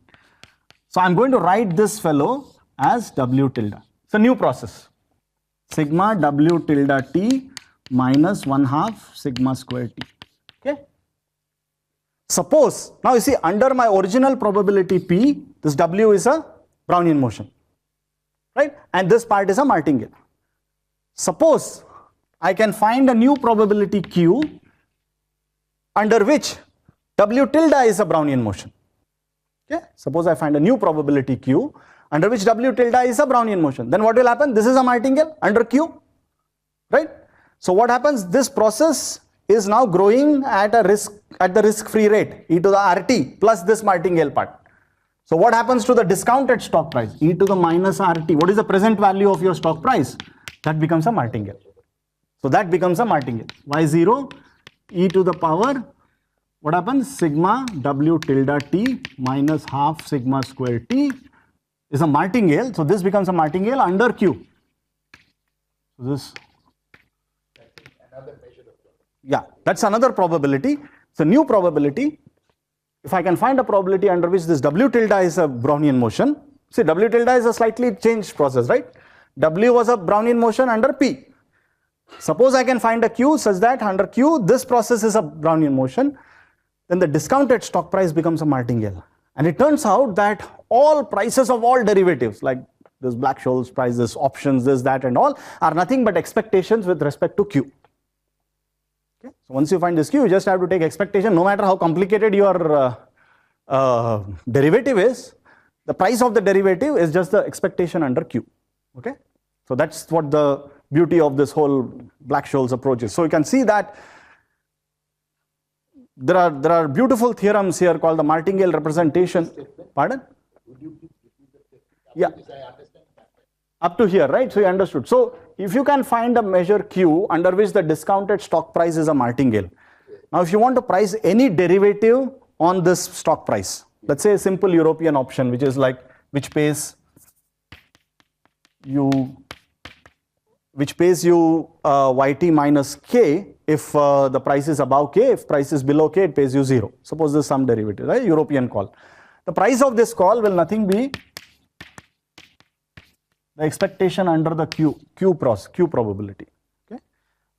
So I'm going to write this fellow as W tilde. It's a new process. Sigma W tilde T minus 1/2 sigma square T. Okay. Suppose, now you see under my original probability P, this W is a Brownian motion, right? And this part is a martingale. Suppose I can find a new probability Q under which W tilde is a Brownian motion. Okay. Suppose I find a new probability Q under which W tilde is a Brownian motion. Then what will happen? This is a martingale under Q, right? So what happens? This process is now growing at the risk-free rate, e to the RT plus this martingale part. So what happens to the discounted stock price? E to the minus RT. What is the present value of your stock price? That becomes a martingale. So that becomes a martingale. Y0 e to the power, what happens? Sigma W tilde T minus 1/2 sigma square T is a martingale. So this becomes a martingale under Q. So this, yeah, that's another probability. It's a new probability. If I can find a probability under which this W tilde is a Brownian motion, see W tilde is a slightly changed process, right? W was a Brownian motion under P. Suppose I can find a Q such that under Q this process is a Brownian motion, then the discounted stock price becomes a martingale. And it turns out that all prices of all derivatives like this Black-Scholes price, this options, this, that and all are nothing but expectations with respect to Q. Okay. So once you find this Q, you just have to take expectation no matter how complicated your derivative is, the price of the derivative is just the expectation under Q. Okay. So that's what the beauty of this whole Black-Scholes approach is. So you can see that there are beautiful theorems here called the martingale representation. Pardon? Yeah. Up to here, right? So you understood. So if you can find a measure Q under which the discounted stock price is a martingale. Now if you want to price any derivative on this stock price, let's say a simple European option which is like which pays you YT minus K if the price is above K, if price is below K it pays you 0. Suppose this is some derivative, right? European call. The price of this call will nothing be the expectation under the Q probability. Okay.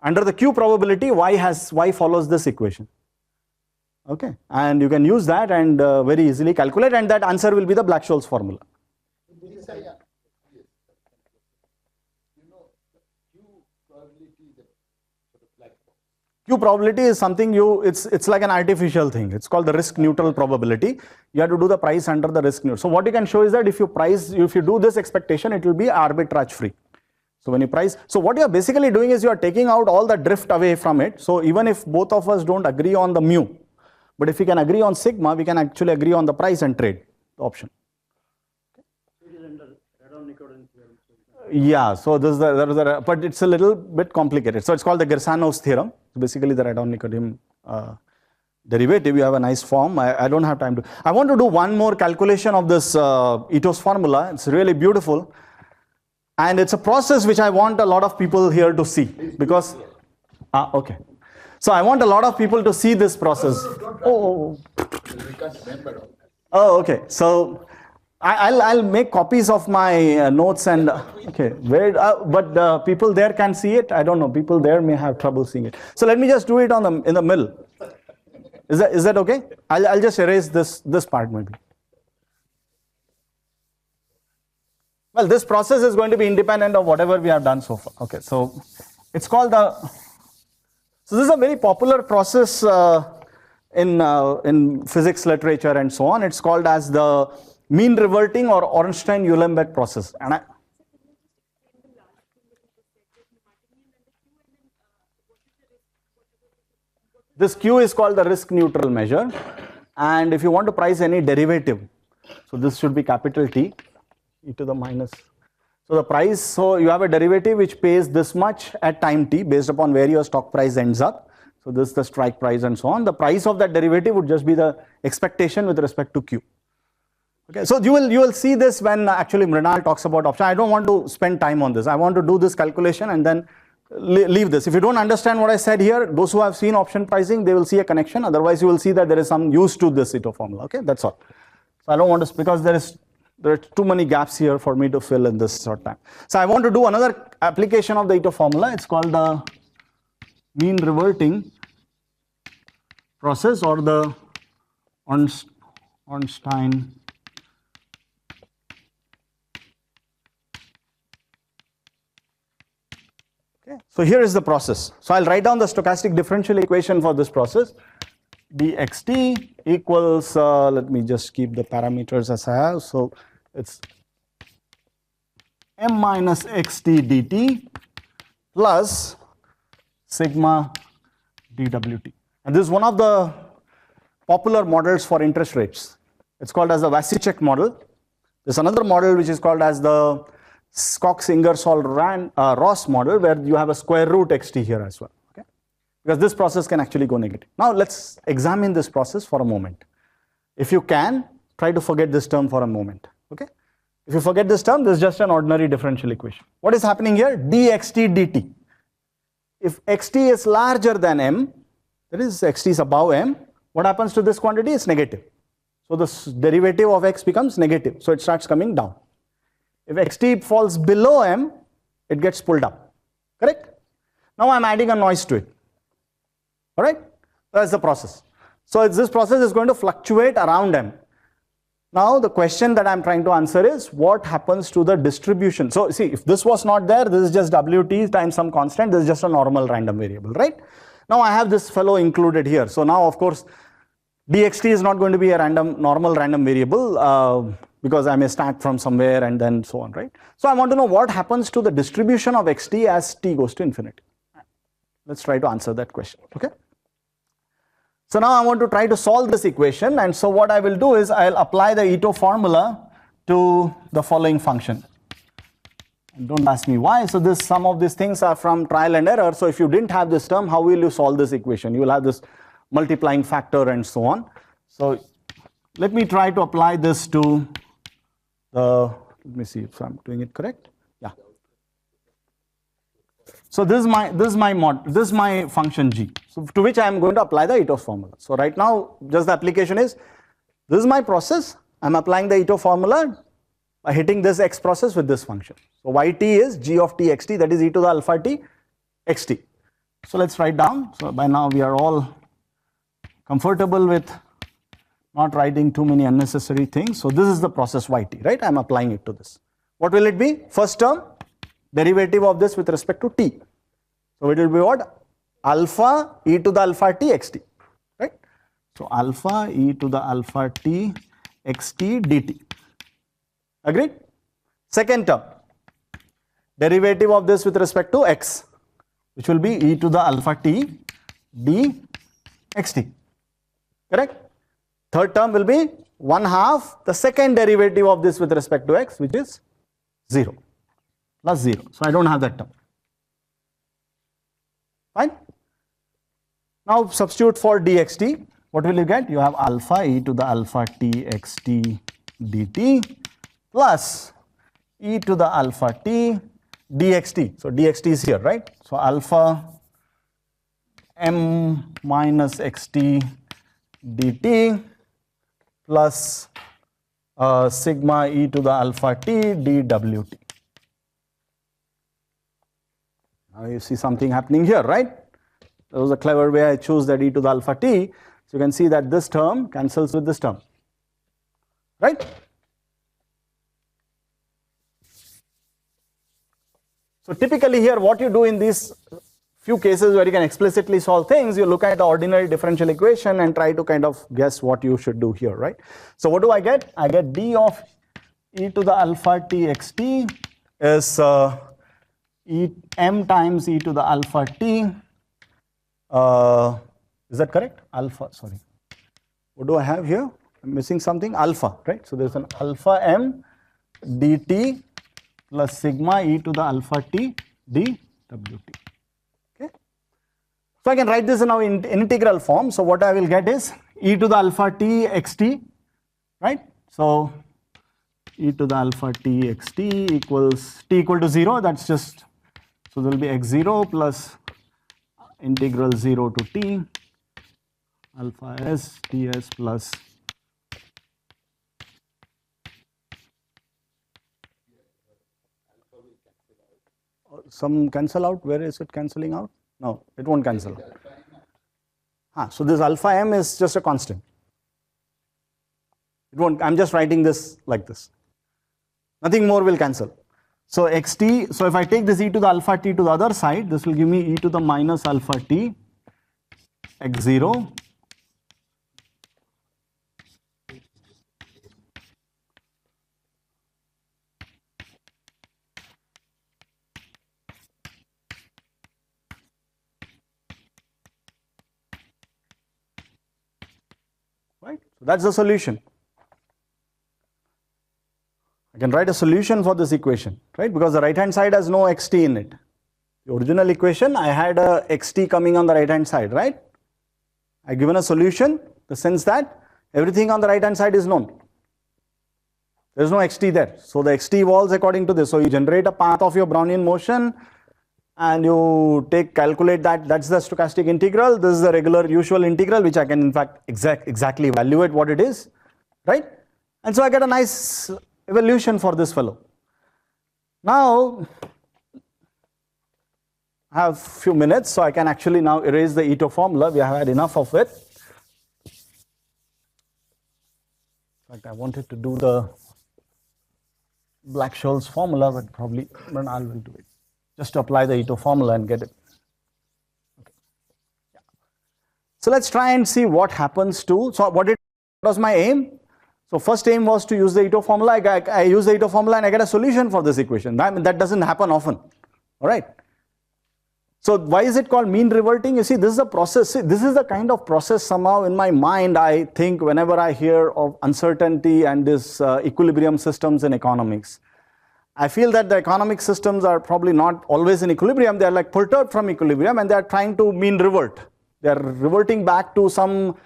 Under the Q probability, Y follows this equation. Okay, and you can use that and very easily calculate, and that answer will be the Black-Scholes formula. Q probability is something it's like an artificial thing. It's called the risk neutral probability. You have to do the price under the risk neutral. So what you can show is that if you do this expectation, it will be arbitrage free. So when you price, so what you are basically doing is you are taking out all the drift away from it. So even if both of us don't agree on the mu, but if we can agree on sigma, we can actually agree on the price and trade the option. Yeah, so this is but it's a little bit complicated. So it's called the Gersanov's theorem. Basically the Radon-Nikodym derivative. You have a nice form. I don't have time to. I want to do one more calculation of this Ito's formula. It's really beautiful. And it's a process which I want a lot of people here to see. Because, okay. So I want a lot of people to see this process. Oh, okay. So I'll make copies of my notes and okay, but people there can see it. I don't know. People there may have trouble seeing it. So let me just do it in the middle. Is that okay? I'll just erase this part maybe. Well, this process is going to be independent of whatever we have done so far. Okay, so it's called so this is a very popular process in physics literature and so on. It's called as the mean reverting or Ornstein-Uhlenbeck process. And this Q is called the risk neutral measure. And if you want to price any derivative, so this should be capital T, e to the minus. So the price, so you have a derivative which pays this much at time t based upon where your stock price ends up. So this is the strike price and so on. The price of that derivative would just be the expectation with respect to Q. Okay, so you will see this when actually Mrinal talks about option. I don't want to spend time on this. I want to do this calculation and then leave this. If you don't understand what I said here, those who have seen option pricing, they will see a connection. Otherwise, you will see that there is some use to this Ito formula. Okay, that's all. So I don't want to, because there are too many gaps here for me to fill in this short time. So I want to do another application of the Ito formula. It's called the mean reverting process or the Ornstein So here is the process. So I'll write down the stochastic differential equation for this process. dxt equals, let me just keep the parameters as I have. So it's m minus xt dt plus sigma dwt. And this is one of the popular models for interest rates. It's called as the Vasicek model. There's another model which is called as the Cox-Ingersoll-Ross model, where you have a square root xt here as well, okay? Because this process can actually go negative. Now let's examine this process for a moment. If you can, try to forget this term for a moment, okay? If you forget this term, this is just an ordinary differential equation. What is happening here? dxt dt. If xt is larger than m, that is xt is above m, what happens to this quantity? It's negative. So the derivative of x becomes negative, so it starts coming down. If xt falls below m, it gets pulled up, correct? Now I'm adding a noise to it, all right? That's the process. So this process is going to fluctuate around m. Now the question that I'm trying to answer is, what happens to the distribution? So see, if this was not there, this is just wt times some constant, this is just a normal random variable, right? Now I have this fellow included here. So now of course, dxt is not going to be a normal random variable, because I may start from somewhere and then so on, right? So I want to know what happens to the distribution of xt as t goes to infinity. Let's try to answer that question, okay? So now I want to try to solve this equation, and so what I will do is I'll apply the Ito formula to the following function. And don't ask me why. So some of these things are from trial and error. So if you didn't have this term, how will you solve this equation? You will have this multiplying factor and so on. So let me try to apply this to let me see if I'm doing it correct. Yeah. So this is my function g. So to which I am going to apply the Ito formula. So right now, just the application is, this is my process. I'm applying the Ito formula by hitting this x process with this function. So yt is g of t xt, that is e to the alpha t xt. So let's write down. So by now we are all comfortable with not writing too many unnecessary things. So this is the process yt, right? I'm applying it to this. What will it be? First term, derivative of this with respect to t. So it will be what? Alpha e to the alpha t xt, right? So alpha e to the alpha t xt dt. Agreed? Second term, derivative of this with respect to x, which will be e to the alpha t d xt. Correct? Third term will be 1/2 the second derivative of this with respect to x, which is 0 plus 0. So I don't have that term. Fine? Now substitute for dxt. What will you get? You have alpha e to the alpha t xt dt plus e to the alpha t dxt. So dxt is here, right? So alpha m minus xt dt plus sigma e to the alpha t dwt. Now you see something happening here, right? That was a clever way I chose that e to the alpha t. So you can see that this term cancels with this term, right? So typically here what you do in these few cases where you can explicitly solve things, you look at the ordinary differential equation and try to kind of guess what you should do here, right? So what do I get? I get d of e to the alpha t xt is m times e to the alpha t. Is that correct? Alpha, sorry. What do I have here? I'm missing something. Alpha, right? So there's an alpha m dt plus sigma e to the alpha t dwt. Okay. So I can write this in our integral form. So what I will get is e to the alpha t xt, right? So e to the alpha t xt equals t equal to 0. That's just, so there will be x0 plus integral 0 to t alpha s ts plus some cancel out. Where is it cancelling out? No, it won't cancel. So this alpha m is just a constant. It won't. I'm just writing this like this. Nothing more will cancel. So xt, so if I take this e to the alpha t to the other side, this will give me e to the minus alpha t x0 right. So that's the solution. I can write a solution for this equation, right? Because the right hand side has no xt in it. The original equation, I had a xt coming on the right hand side, right? I given a solution, the sense that everything on the right hand side is known. There is no xt there. So the xt evolves according to this. So you generate a path of your Brownian motion and you calculate that, that's the stochastic integral. This is the regular usual integral, which I can in fact exactly evaluate what it is, right? And so I get a nice evolution for this fellow. Now I have few minutes, so I can actually now erase the Ito formula. We have had enough of it. In fact, I wanted to do the Black-Scholes formula, but probably Bernal will do it. Just to apply the Ito formula and get it. Okay. Yeah. So let's try and see what happens to, so what was my aim? So first aim was to use the Ito formula. I use the Ito formula and I get a solution for this equation. That doesn't happen often, all right? So why is it called mean reverting? You see, this is a process. See, this is the kind of process somehow in my mind I think whenever I hear of uncertainty and this equilibrium systems in economics. I feel that the economic systems are probably not always in equilibrium. They are like perturbed from equilibrium and they are trying to mean revert. They are reverting back to some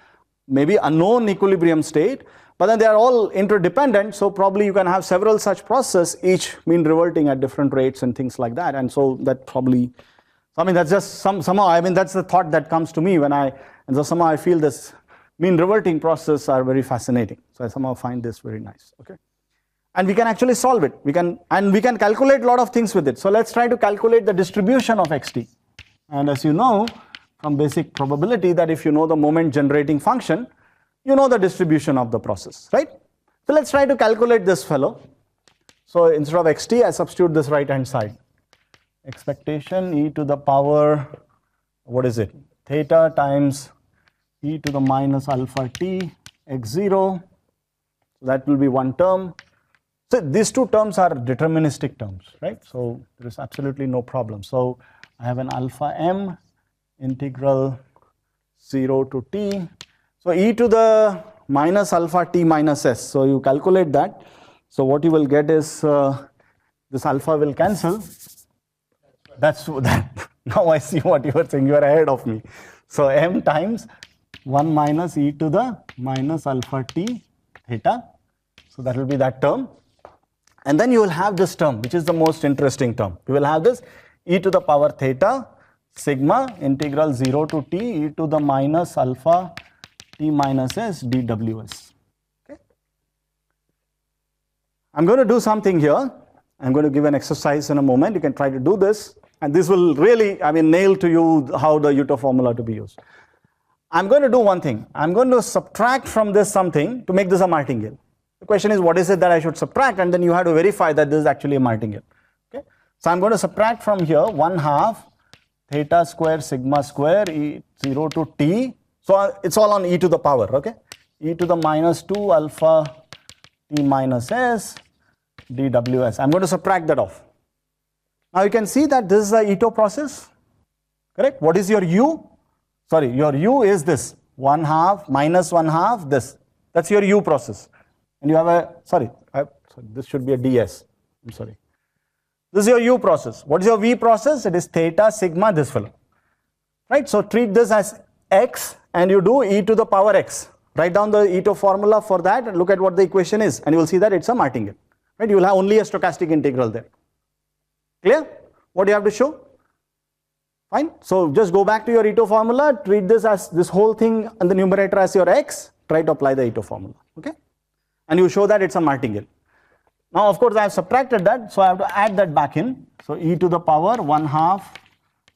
maybe unknown equilibrium state. But then they are all interdependent, so probably you can have several such processes, each mean reverting at different rates and things like that. And so that probably, I mean, that's just somehow, I mean, that's the thought that comes to me when and so somehow I feel this mean reverting process are very fascinating. So I somehow find this very nice, okay? And we can actually solve it. We can calculate a lot of things with it. So let's try to calculate the distribution of xt. And as you know, from basic probability, that if you know the moment generating function, you know the distribution of the process, right? So let's try to calculate this fellow. So instead of xt, I substitute this right hand side. Expectation e to the power, what is it? Theta times e to the minus alpha t x0. So that will be one term. So these two terms are deterministic terms, right? So there is absolutely no problem. So I have an alpha m integral 0 to t. So e to the minus alpha t minus s. So you calculate that. So what you will get is this alpha will cancel. That's that. Now I see what you were saying. You are ahead of me. So m times 1 minus e to the minus alpha t theta. So that will be that term. And then you will have this term, which is the most interesting term. You will have this e to the power theta sigma integral 0 to t e to the minus alpha t minus s dws. Okay. I'm going to do something here. I'm going to give an exercise in a moment. You can try to do this. And this will really, I mean, nail to you how the Ito formula to be used. I'm going to do one thing. I'm going to subtract from this something to make this a martingale. The question is, what is it that I should subtract? And then you have to verify that this is actually a martingale. Okay. So I'm going to subtract from here 1/2 theta square sigma square e 0 to t. So it's all on e to the power. Okay. E to the minus 2 alpha t minus s dws. I'm going to subtract that off. Now you can see that this is the Ito process. Correct. What is your u? Sorry, your u is this 1/2 minus 1/2 this. That's your u process. And you have a, sorry, this should be a ds. I'm sorry. This is your u process. What is your v process? It is theta sigma this fellow. Right? So treat this as x and you do e to the power x. Write down the Ito formula for that and look at what the equation is and you will see that it's a martingale. Right? You will have only a stochastic integral there. Clear? What do you have to show? Fine. So just go back to your Ito formula, treat this as this whole thing and the numerator as your x, try to apply the Ito formula. Okay? And you show that it's a martingale. Now of course I have subtracted that, so I have to add that back in. So e to the power 1/2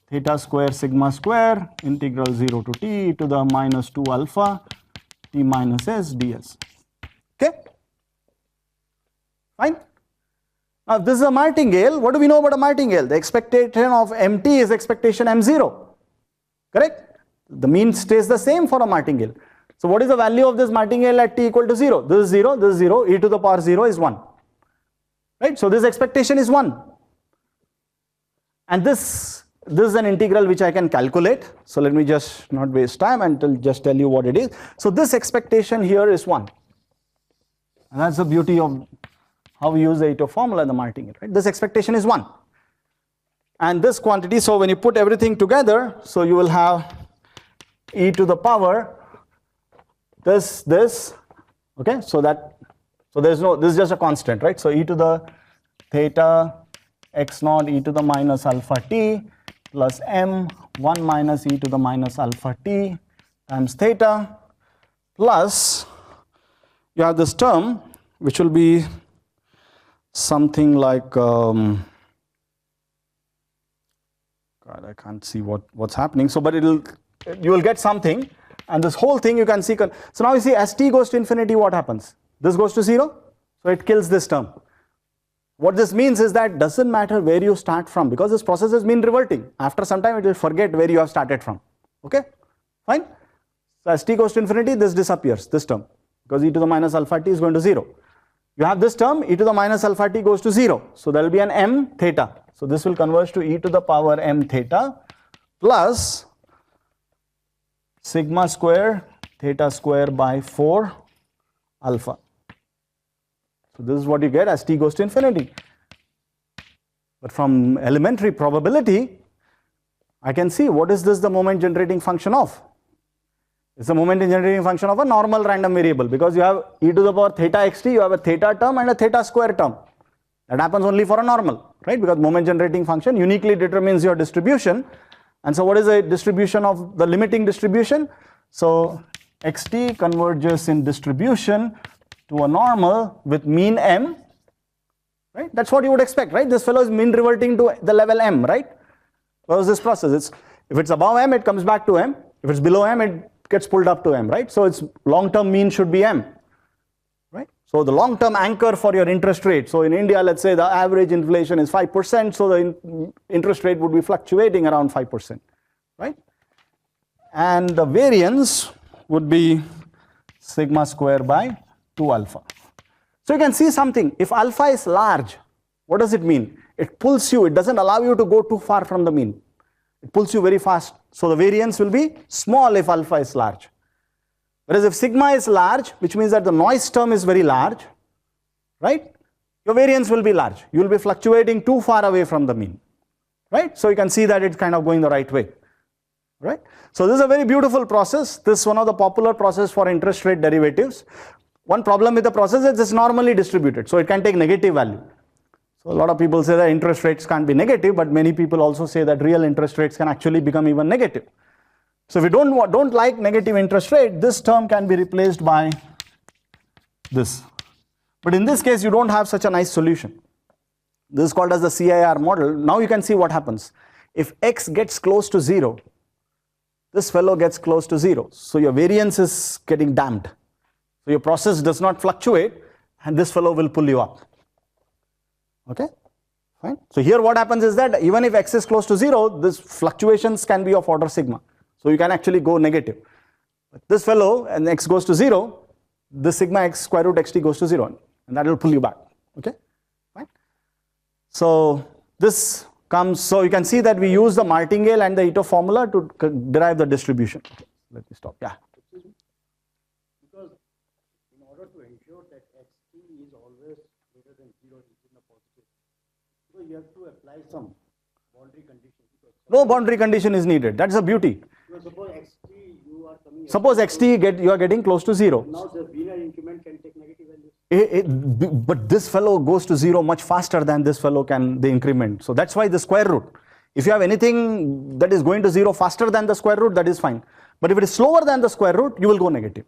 theta square sigma square integral 0 to t to the minus 2 alpha t minus s ds. Okay? Fine. Now if this is a martingale, what do we know about a martingale? The expectation of mt is expectation m0. Correct? The mean stays the same for a martingale. So what is the value of this martingale at t equal to 0? This is 0, this is 0, e to the power 0 is 1. Right? So this expectation is 1. And this is an integral which I can calculate. So let me just not waste time and just tell you what it is. So this expectation here is 1. And that's the beauty of how we use the Ito formula in the martingale. Right? This expectation is 1. And this quantity, so when you put everything together, so you will have e to the power this, okay, so there's no, this is just a constant, right? So e to the theta x naught e to the minus alpha t plus m 1 minus e to the minus alpha t times theta plus you have this term which will be something like God, I can't see what's happening. So but you will get something. And this whole thing you can see. So now you see as t goes to infinity, what happens? This goes to 0. So it kills this term. What this means is that doesn't matter where you start from because this process is mean reverting. After some time it will forget where you have started from. Okay? Fine? So as t goes to infinity, this disappears, this term. Because e to the minus alpha t is going to 0. You have this term, e to the minus alpha t goes to 0. So there will be an m theta. So this will converge to e to the power m theta plus sigma square theta square by 4 alpha. So this is what you get as t goes to infinity. But from elementary probability, I can see what is this the moment generating function of? It's the moment generating function of a normal random variable because you have e to the power theta xt, you have a theta term and a theta square term. That happens only for a normal, right? Because moment generating function uniquely determines your distribution. And so what is the distribution of the limiting distribution? So xt converges in distribution to a normal with mean m, right? That's what you would expect, right? This fellow is mean reverting to the level m, right? What is this process? If it's above m, it comes back to m. If it's below m, it gets pulled up to m, right? So its long-term mean should be m, right? So the long-term anchor for your interest rate. So in India, let's say the average inflation is 5%, so the interest rate would be fluctuating around 5%, right? And the variance would be sigma square by 2 alpha. So you can see something. If alpha is large, what does it mean? It pulls you, it doesn't allow you to go too far from the mean. It pulls you very fast. So the variance will be small if alpha is large. Whereas if sigma is large, which means that the noise term is very large, right? Your variance will be large. You will be fluctuating too far away from the mean, right? So you can see that it's kind of going the right way, right? So this is a very beautiful process. This is one of the popular process for interest rate derivatives. One problem with the process is it's normally distributed, so it can take negative value. So a lot of people say that interest rates can't be negative, but many people also say that real interest rates can actually become even negative. So if you don't like negative interest rate, this term can be replaced by this. But in this case, you don't have such a nice solution. This is called as the CIR model. Now you can see what happens. If x gets close to 0, this fellow gets close to 0. So your variance is getting damped. So your process does not fluctuate, and this fellow will pull you up. Okay, fine. So here what happens is that even if x is close to 0, these fluctuations can be of order sigma. So you can actually go negative. But this fellow, and x goes to 0, this sigma x square root xt goes to 0, and that will pull you back. Okay, fine. So this comes, so you can see that we use the martingale and the Ito formula to derive the distribution. Okay, let me stop. Yeah. Because in order to ensure that xt is always greater than 0 in a positive, so you have to apply some boundary condition. No boundary condition is needed. That's the beauty. Suppose xt you are coming. Suppose xt you are getting close to 0. Now the linear increment can take negative values. But this fellow goes to 0 much faster than this fellow can the increment. So that's why the square root. If you have anything that is going to 0 faster than the square root, that is fine. But if it is slower than the square root, you will go negative.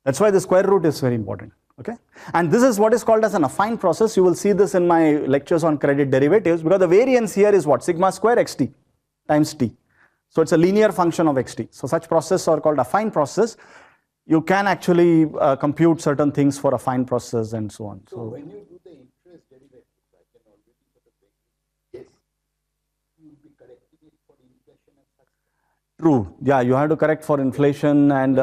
That's why the square root is very important. Okay, and this is what is called as an affine process. You will see this in my lectures on credit derivatives, because the variance here is what? Sigma square xt times t. So it's a linear function of xt. So such processes are called affine process. You can actually compute certain things for affine process and so on. So when you do the interest derivative, I can already sort of yes, you will be correcting it for inflation and such. True. Yeah, you have to correct for inflation, and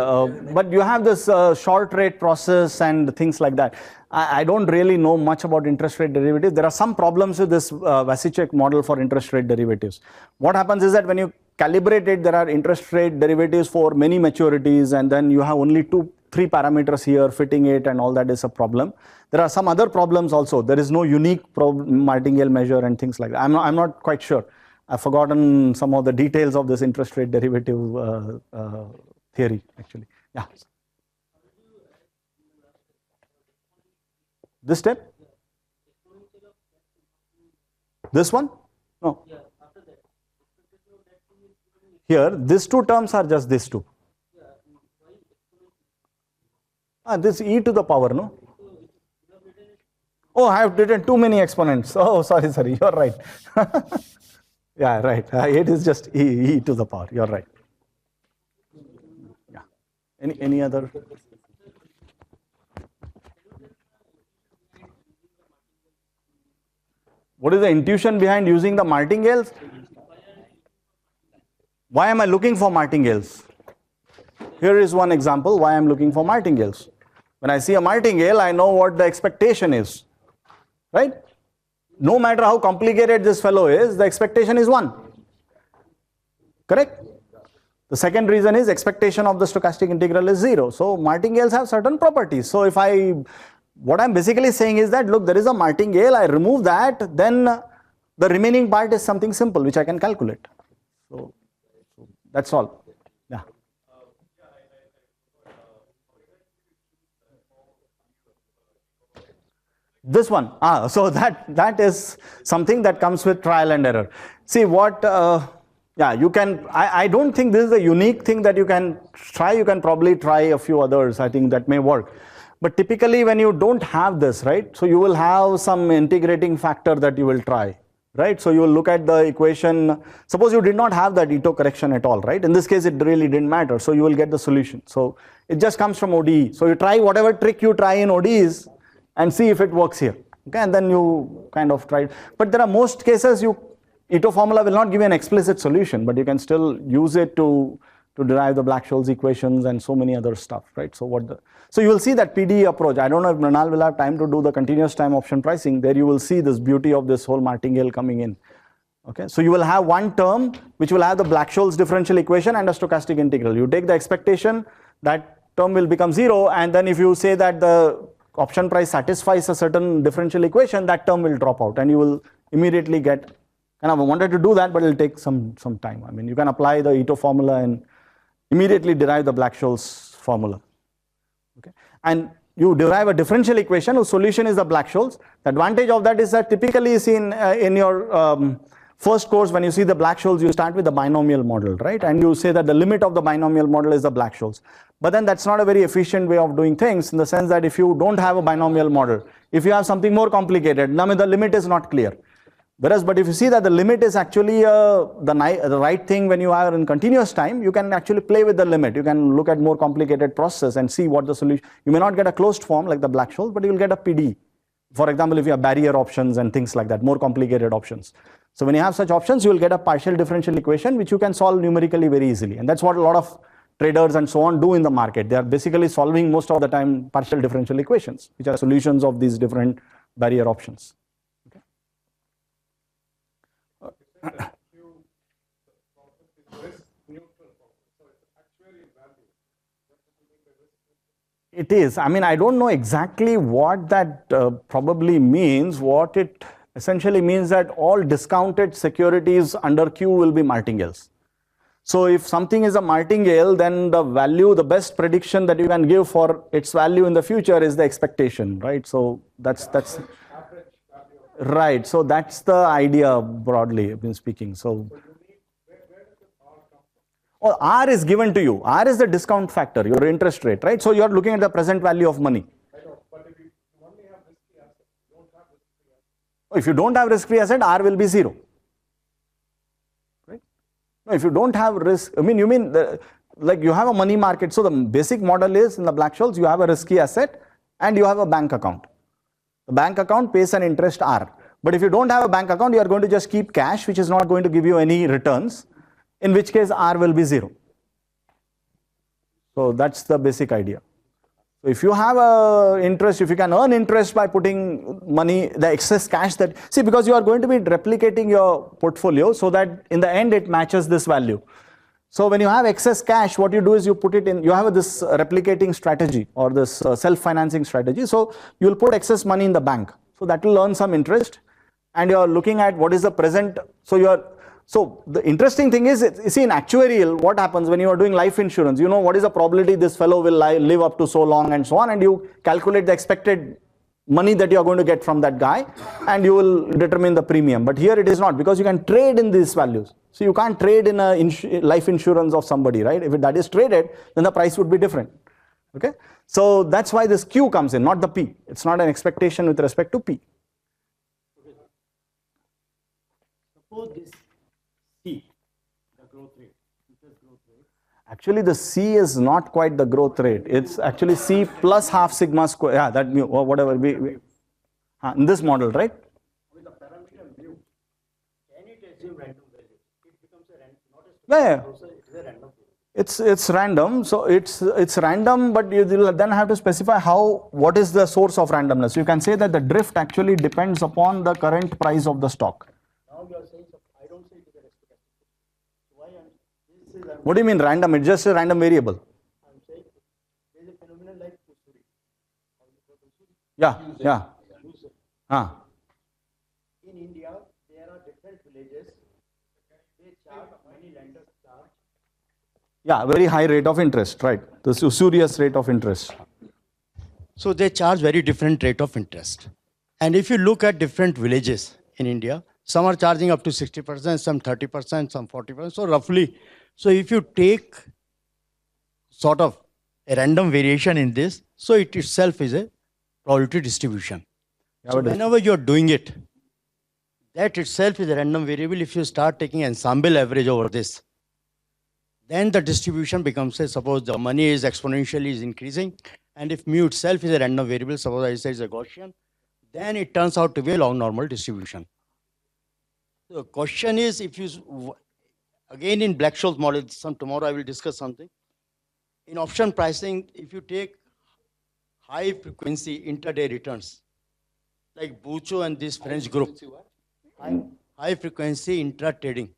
but you have this short rate process and things like that. I don't really know much about interest rate derivatives. There are some problems with this Vasicek model for interest rate derivatives. What happens is that when you calibrate it, there are interest rate derivatives for many maturities, and then you have only 2-3 parameters here fitting it, and all that is a problem. There are some other problems also. There is no unique martingale measure and things like that. I'm not quite sure. I've forgotten some of the details of this interest rate derivative theory, actually. Yeah. This step? This one? No. Here, these two terms are just these two. This e to the power, no? Oh, I have written too many exponents. Oh, sorry, you're right. Yeah, right. It is just e to the power. You're right. Yeah. Any other? What is the intuition behind using the martingales? Why am I looking for martingales? Here is one example why I'm looking for martingales. When I see a martingale, I know what the expectation is, right? No matter how complicated this fellow is, the expectation is 1. Correct? The second reason is expectation of the stochastic integral is 0. So martingales have certain properties. So if what I'm basically saying is that, look, there is a martingale, I remove that, then the remaining part is something simple which I can calculate. So that's all. Yeah. This one, so that is something that comes with trial and error. See what, yeah, you can, I don't think this is a unique thing that you can try. You can probably try a few others. I think that may work. But typically when you don't have this, right, so you will have some integrating factor that you will try, right? So you will look at the equation. Suppose you did not have that Ito correction at all, right? In this case, it really didn't matter. So you will get the solution. So it just comes from ODE. So you try whatever trick you try in ODEs and see if it works here. Okay, and then you kind of try. But there are most cases Ito formula will not give you an explicit solution, but you can still use it to derive the Black-Scholes equations and so many other stuff, right? So you will see that PDE approach. I don't know if Mrinal will have time to do the continuous time option pricing. There you will see this beauty of this whole martingale coming in. Okay, so you will have one term which will have the Black-Scholes differential equation and a stochastic integral. You take the expectation, that term will become 0, and then if you say that the option price satisfies a certain differential equation, that term will drop out, and you will immediately get, kind of wanted to do that, but it will take some time. I mean, you can apply the Ito formula and immediately derive the Black-Scholes formula. Okay, and you derive a differential equation whose solution is the Black-Scholes. The advantage of that is that typically seen in your first course, when you see the Black-Scholes, you start with the binomial model, right? And you say that the limit of the binomial model is the Black-Scholes. But then that's not a very efficient way of doing things, in the sense that if you don't have a binomial model, if you have something more complicated, I mean, the limit is not clear. Whereas, but if you see that the limit is actually the right thing when you are in continuous time, you can actually play with the limit. You can look at more complicated process and see what the solution. You may not get a closed form like the Black-Scholes, but you will get a PD. For example, if you have barrier options and things like that, more complicated options. So when you have such options, you will get a partial differential equation which you can solve numerically very easily. And that's what a lot of traders and so on do in the market. They are basically solving most of the time partial differential equations, which are solutions of these different barrier options. It is. I mean, I don't know exactly what that probably means. What it essentially means that all discounted securities under Q will be martingales. So if something is a martingale, then the value, the best prediction that you can give for its value in the future is the expectation, right? So that's right. So that's the idea broadly been speaking. So oh, R is given to you. R is the discount factor, your interest rate, right? So you're looking at the present value of money. But if you only have risky asset, you don't have risky asset. If you don't have risk-free asset, R will be 0. Right? No, if you don't have risk, I mean, you mean like you have a money market. So the basic model is in the Black-Scholes, you have a risky asset and you have a bank account. The bank account pays an interest R. But if you don't have a bank account, you are going to just keep cash, which is not going to give you any returns, in which case R will be 0. So that's the basic idea. So if you have a interest, if you can earn interest by putting money, the excess cash that, see, because you are going to be replicating your portfolio so that in the end it matches this value. So when you have excess cash, what you do is you put it in, you have this replicating strategy or this self-financing strategy. So you will put excess money in the bank. So that will earn some interest and you are looking at what is the present, so the interesting thing is, you see in actuarial, what happens when you are doing life insurance, you know what is the probability this fellow will live up to so long and so on, and you calculate the expected money that you are going to get from that guy and you will determine the premium. But here it is not, because you can trade in these values. So you can't trade in a life insurance of somebody, right? If that is traded, then the price would be different. Okay? So that's why this Q comes in, not the P. It's not an expectation with respect to P. Suppose this C, the growth rate, interest growth rate. Actually, the C is not quite the growth rate. It's actually C plus half sigma square. Yeah, that mu or whatever in this model, right? With the parameter mu, can it assume random value? It becomes a random, not a Yeah. it is a random. It's random. So it's random, but you will then have to specify what is the source of randomness. You can say that the drift actually depends upon the current price of the stock. Now you are saying, I don't say it is a expectation. Why this is What do you mean random? It's just a random variable. I'm saying there is a phenomenon like usuri. Yeah. In India, there are different villages. They charge, many lenders charge. Yeah, very high rate of interest, right? The usurious rate of interest. So they charge very different rate of interest. And if you look at different villages in India, some are charging up to 60%, some 30%, some 40%. So roughly, so if you take sort of a random variation in this, so it itself is a probability distribution. Yeah, So whenever you're doing it, that itself is a random variable. If you start taking ensemble average over this, then the distribution becomes, say, suppose the money is exponentially is increasing, and if mu itself is a random variable, suppose I say it's a Gaussian, then it turns out to be a long normal distribution. The question is, if you, again in Black-Scholes model, tomorrow I will discuss something. In option pricing, if you take high frequency intraday returns, like Bucho and this French group, high frequency intra trading,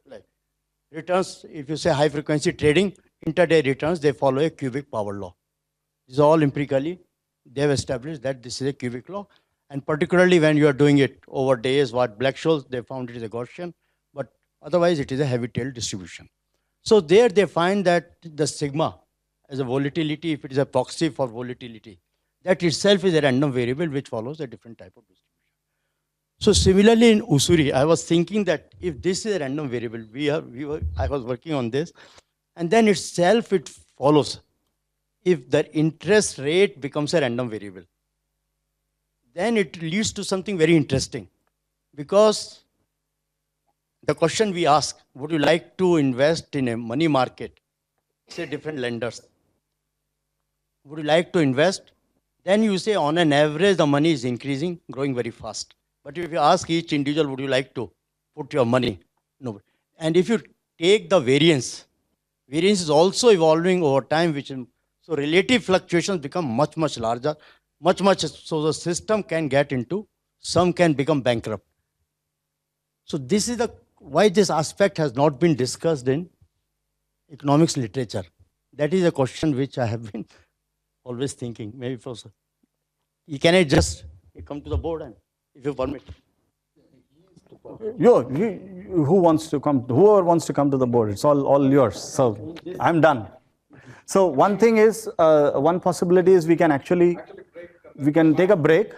like returns, if you say high frequency trading, intraday returns, they follow a cubic power law. This is all empirically, they have established that this is a cubic law. And particularly when you are doing it over days, what Black-Scholes, they found it is a Gaussian, but otherwise it is a heavy tail distribution. So there they find that the sigma as a volatility, if it is a proxy for volatility, that itself is a random variable which follows a different type of distribution. So similarly in usuri, I was thinking that if this is a random variable, I was working on this, and then itself it follows. If the interest rate becomes a random variable, then it leads to something very interesting. Because the question we ask, would you like to invest in a money market? Say different lenders. Would you like to invest? Then you say on an average, the money is increasing, growing very fast. But if you ask each individual, would you like to put your money? No. And if you take the variance is also evolving over time, so relative fluctuations become much, much larger, so the system can get into, some can become bankrupt. So this is why this aspect has not been discussed in economics literature. That is a question which I have been always thinking. Maybe Professor, can I just come to the board and if you permit? Who wants to come? Whoever wants to come to the board, it's all yours. So I'm done. So one thing is, one possibility is we can take a break,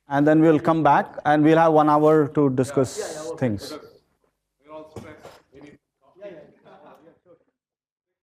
and then we'll come back and we'll have 1 hour to discuss things.